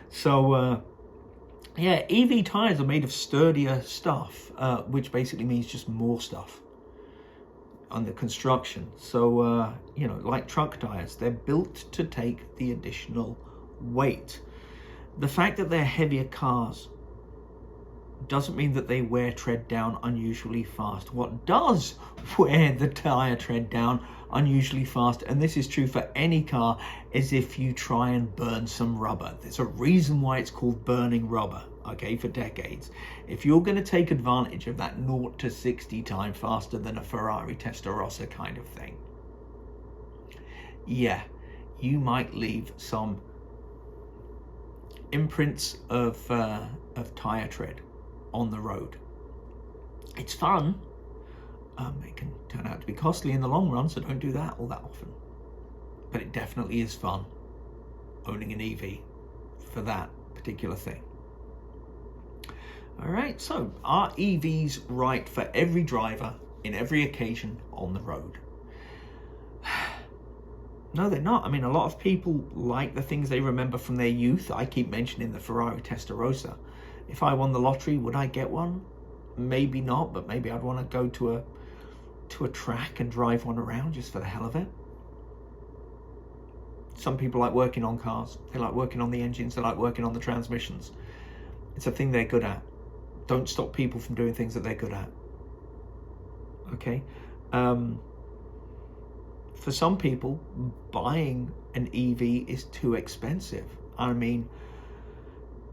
So, EV tires are made of sturdier stuff, which basically means just more stuff on the construction. So, like truck tires, they're built to take the additional weight. The fact that they're heavier cars doesn't mean that they wear tread down unusually fast. What does wear the tire tread down unusually fast, and this is true for any car, is if you try and burn some rubber. There's a reason why it's called burning rubber, okay, for decades. If you're going to take advantage of that 0 to 60 time faster than a Ferrari Testarossa kind of thing, yeah, you might leave some imprints of tire tread on the road. It's fun. It can turn out to be costly in the long run, so don't do that all that often. But it definitely is fun owning an EV for that particular thing. All right, so are EVs right for every driver in every occasion on the road? No, they're not. I mean, a lot of people like the things they remember from their youth. I keep mentioning the Ferrari Testarossa. If I won the lottery, would I get one? Maybe not, but maybe I'd want to go to a track and drive one around just for the hell of it. Some people like working on cars. They like working on the engines. They like working on the transmissions. It's a thing they're good at. Don't stop people from doing things that they're good at. Okay? For some people, buying an EV is too expensive. I mean,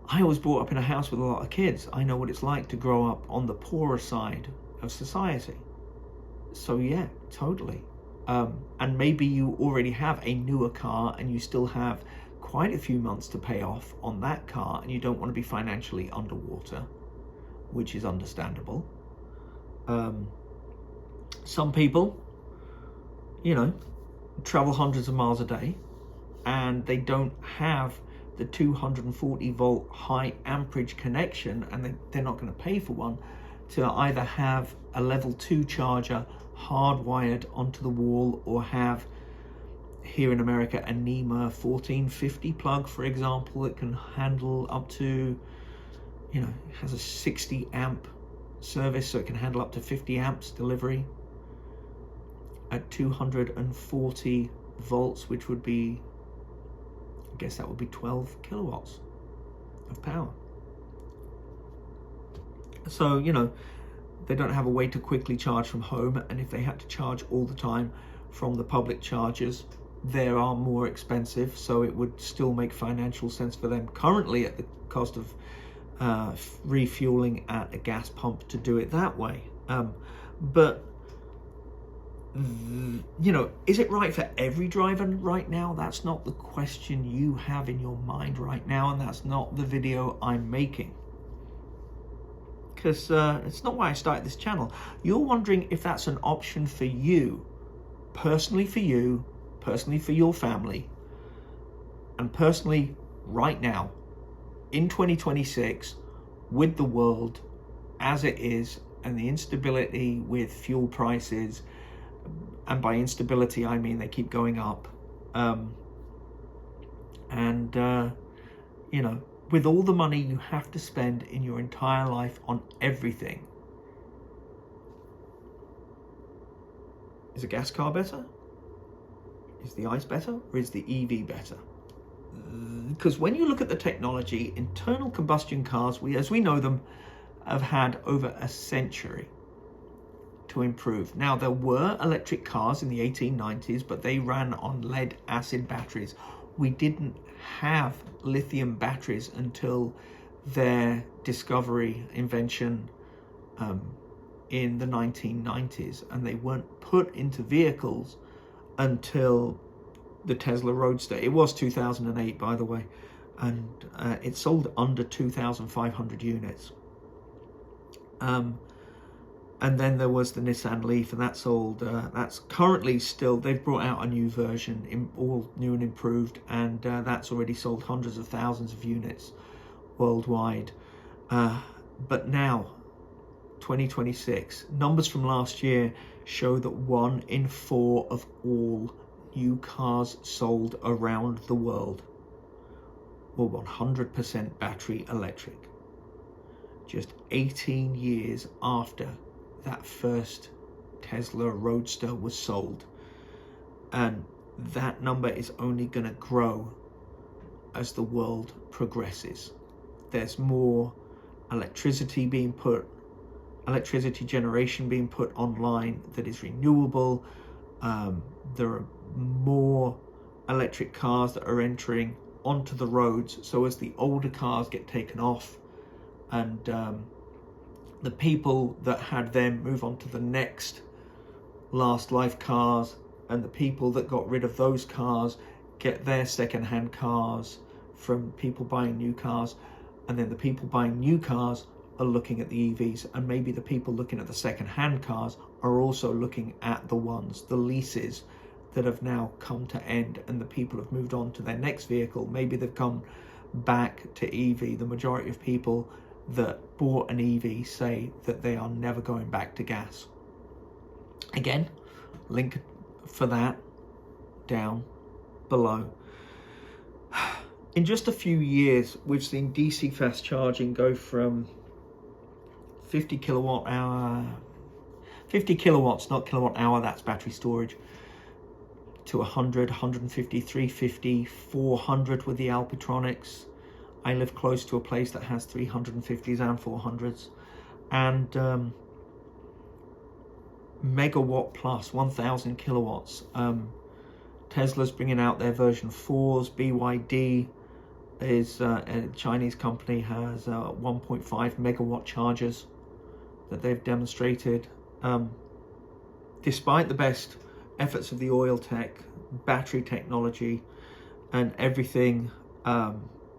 I was brought up in a house with a lot of kids. I know what it's like to grow up on the poorer side of society. So yeah, totally. And maybe you already have a newer car and you still have quite a few months to pay off on that car, and you don't want to be financially underwater, which is understandable. Some people, travel hundreds of miles a day, and they don't have the 240 volt high amperage connection, and they're not going to pay for one, to either have a level 2 charger hardwired onto the wall, or have, here in America, a NEMA 1450 plug, for example, that can handle up to, has a 60 amp service, so it can handle up to 50 amps delivery at 240 volts, which would be, I guess that would be 12 kilowatts of power. So, they don't have a way to quickly charge from home, and if they had to charge all the time from the public chargers, they are more expensive, so it would still make financial sense for them currently at the cost of refueling at a gas pump to do it that way. But is it right for every driver right now? That's not the question you have in your mind right now, and that's not the video I'm making. Because it's not why I started this channel. You're wondering if that's an option for you, personally for your family, and personally right now, in 2026, with the world as it is, and the instability with fuel prices, and by instability I mean they keep going up, with all the money you have to spend in your entire life on everything, is a gas car better? Is the ICE better? Or is the EV better? Because when you look at the technology, internal combustion cars, as we know them, have had over a century to improve. Now, there were electric cars in the 1890s, but they ran on lead acid batteries. We didn't have lithium batteries until their invention in the 1990s, and they weren't put into vehicles until the Tesla Roadster. It was 2008, by the way, and it sold under 2,500 units. And then there was the Nissan Leaf, and that sold, that's currently still, they've brought out a new version, all new and improved, and that's already sold hundreds of thousands of units worldwide. But now, 2026, numbers from last year show that 1 in 4 of all new cars sold around the world were 100% battery electric. Just 18 years after that first Tesla Roadster was sold. And that number is only going to grow as the world progresses. There's more electricity generation being put online that is renewable. There are more electric cars that are entering onto the roads. So as the older cars get taken off, and the people that had them move on to the next last life cars, and the people that got rid of those cars get their second-hand cars from people buying new cars, and then the people buying new cars are looking at the EVs, and maybe the people looking at the second-hand cars are also looking at the leases that have now come to end, and the people have moved on to their next vehicle. Maybe they've come back to EV. The majority of people that bought an EV say that they are never going back to gas. Again, link for that down below. In just a few years, we've seen DC fast charging go from 50 kilowatts, not kilowatt hour, that's battery storage, to 100, 150, 350, 400 with the Alpitronics. I live close to a place that has 350s and 400s, and megawatt plus, 1,000 kilowatts. Tesla's bringing out their version 4s. BYD is a Chinese company, has 1.5 megawatt chargers that they've demonstrated. Despite the best efforts of the oil tech, battery technology, and everything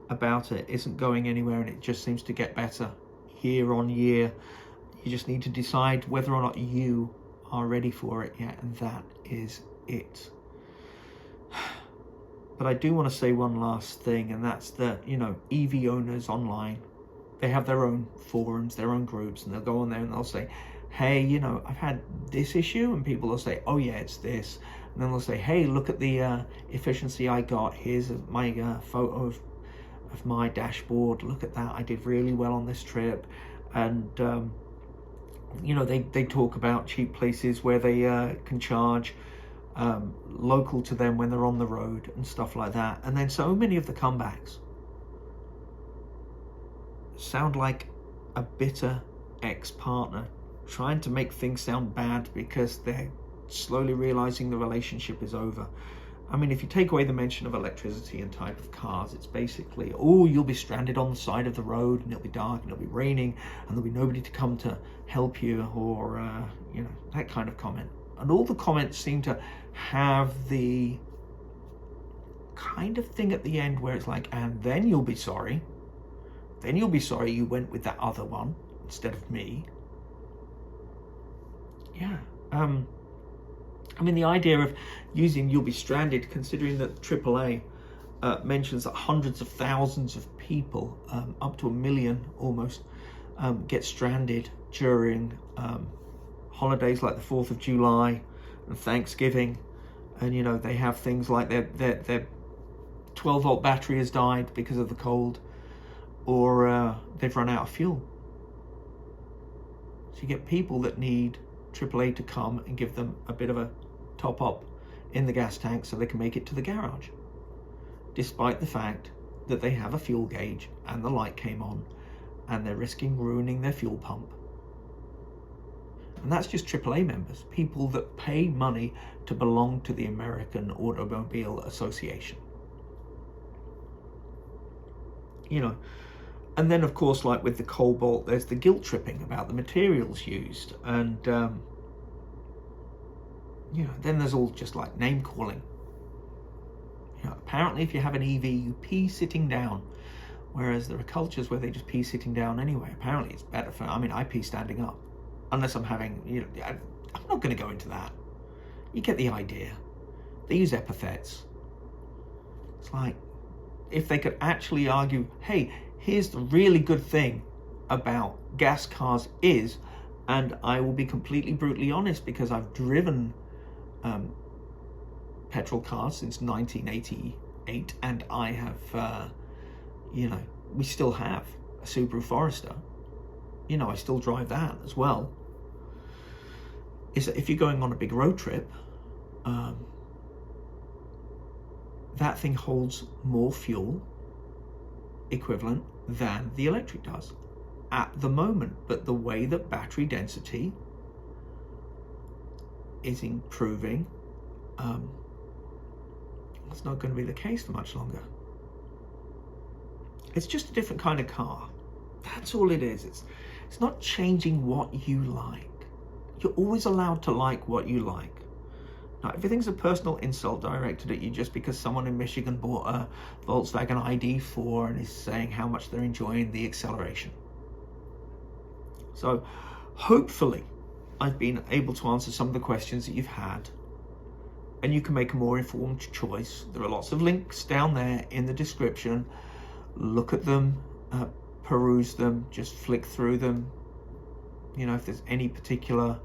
about it isn't going anywhere, and it just seems to get better year on year. You just need to decide whether or not you are ready for it yet, and that is it. But I do want to say one last thing, and that's that, EV owners online, they have their own forums, their own groups, and they'll go on there and they'll say, hey, I've had this issue, and people will say, oh yeah, it's this. And then they'll say, hey, look at the efficiency I got. Here's my photo of my dashboard. Look at that. I did really well on this trip. And, they talk about cheap places where they can charge local to them when they're on the road and stuff like that. And then so many of the comebacks sound like a bitter ex-partner trying to make things sound bad because they're slowly realizing the relationship is over. I mean, if you take away the mention of electricity and type of cars, it's basically, oh, you'll be stranded on the side of the road, and it'll be dark, and it'll be raining, and there'll be nobody to come to help you, or, that kind of comment. And all the comments seem to have the kind of thing at the end where it's like, and then you'll be sorry. Then you'll be sorry you went with that other one instead of me. Yeah. I mean, the idea of using "you'll be stranded," considering that AAA mentions that hundreds of thousands of people, up to 1 million almost, get stranded during holidays like the 4th of July and Thanksgiving. And, they have things like their 12-volt battery has died because of the cold. or they've run out of fuel. So you get people that need AAA to come and give them a bit of a top up in the gas tank so they can make it to the garage, despite the fact that they have a fuel gauge and the light came on and they're risking ruining their fuel pump. And that's just AAA members, people that pay money to belong to the American Automobile Association. You know, and then of course, like with the cobalt, there's the guilt tripping about the materials used, and you know, then there's all just like name calling. You know, apparently if you have an EV, you pee sitting down, whereas there are cultures where they just pee sitting down anyway. Apparently it's better for, I mean, I pee standing up, unless I'm having, you know, I'm not going to go into that. You get the idea. They use epithets. It's like, if they could actually argue, hey, here's the really good thing about gas cars is, and I will be completely brutally honest because I've driven petrol cars since 1988, and I have, you know, we still have a Subaru Forester. You know, I still drive that as well. Is that if you're going on a big road trip, that thing holds more fuel equivalent than the electric does at the moment. But the way that battery density is improving, it's not going to be the case for much longer. It's just a different kind of car. That's all it is. It's not changing what you like. You're always allowed to like what you like. Now, everything's a personal insult directed at you just because someone in Michigan bought a Volkswagen ID4 and is saying how much they're enjoying the acceleration. So hopefully I've been able to answer some of the questions that you've had, and you can make a more informed choice. There are lots of links down there in the description. Look at them, peruse them, just flick through them. You know, if there's any particular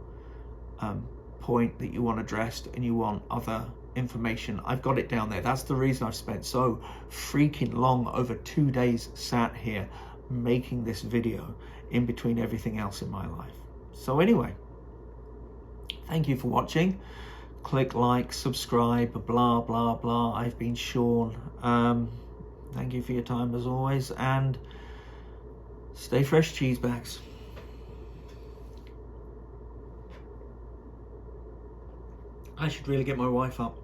point that you want addressed and you want other information, I've got it down there. That's the reason I've spent so freaking long, over 2 days, sat here making this video in between everything else in my life. So anyway, thank you for watching. Click like, subscribe, blah blah blah. I've been Sean. Thank you for your time as always, and stay fresh, cheese bags. I should really get my wife up.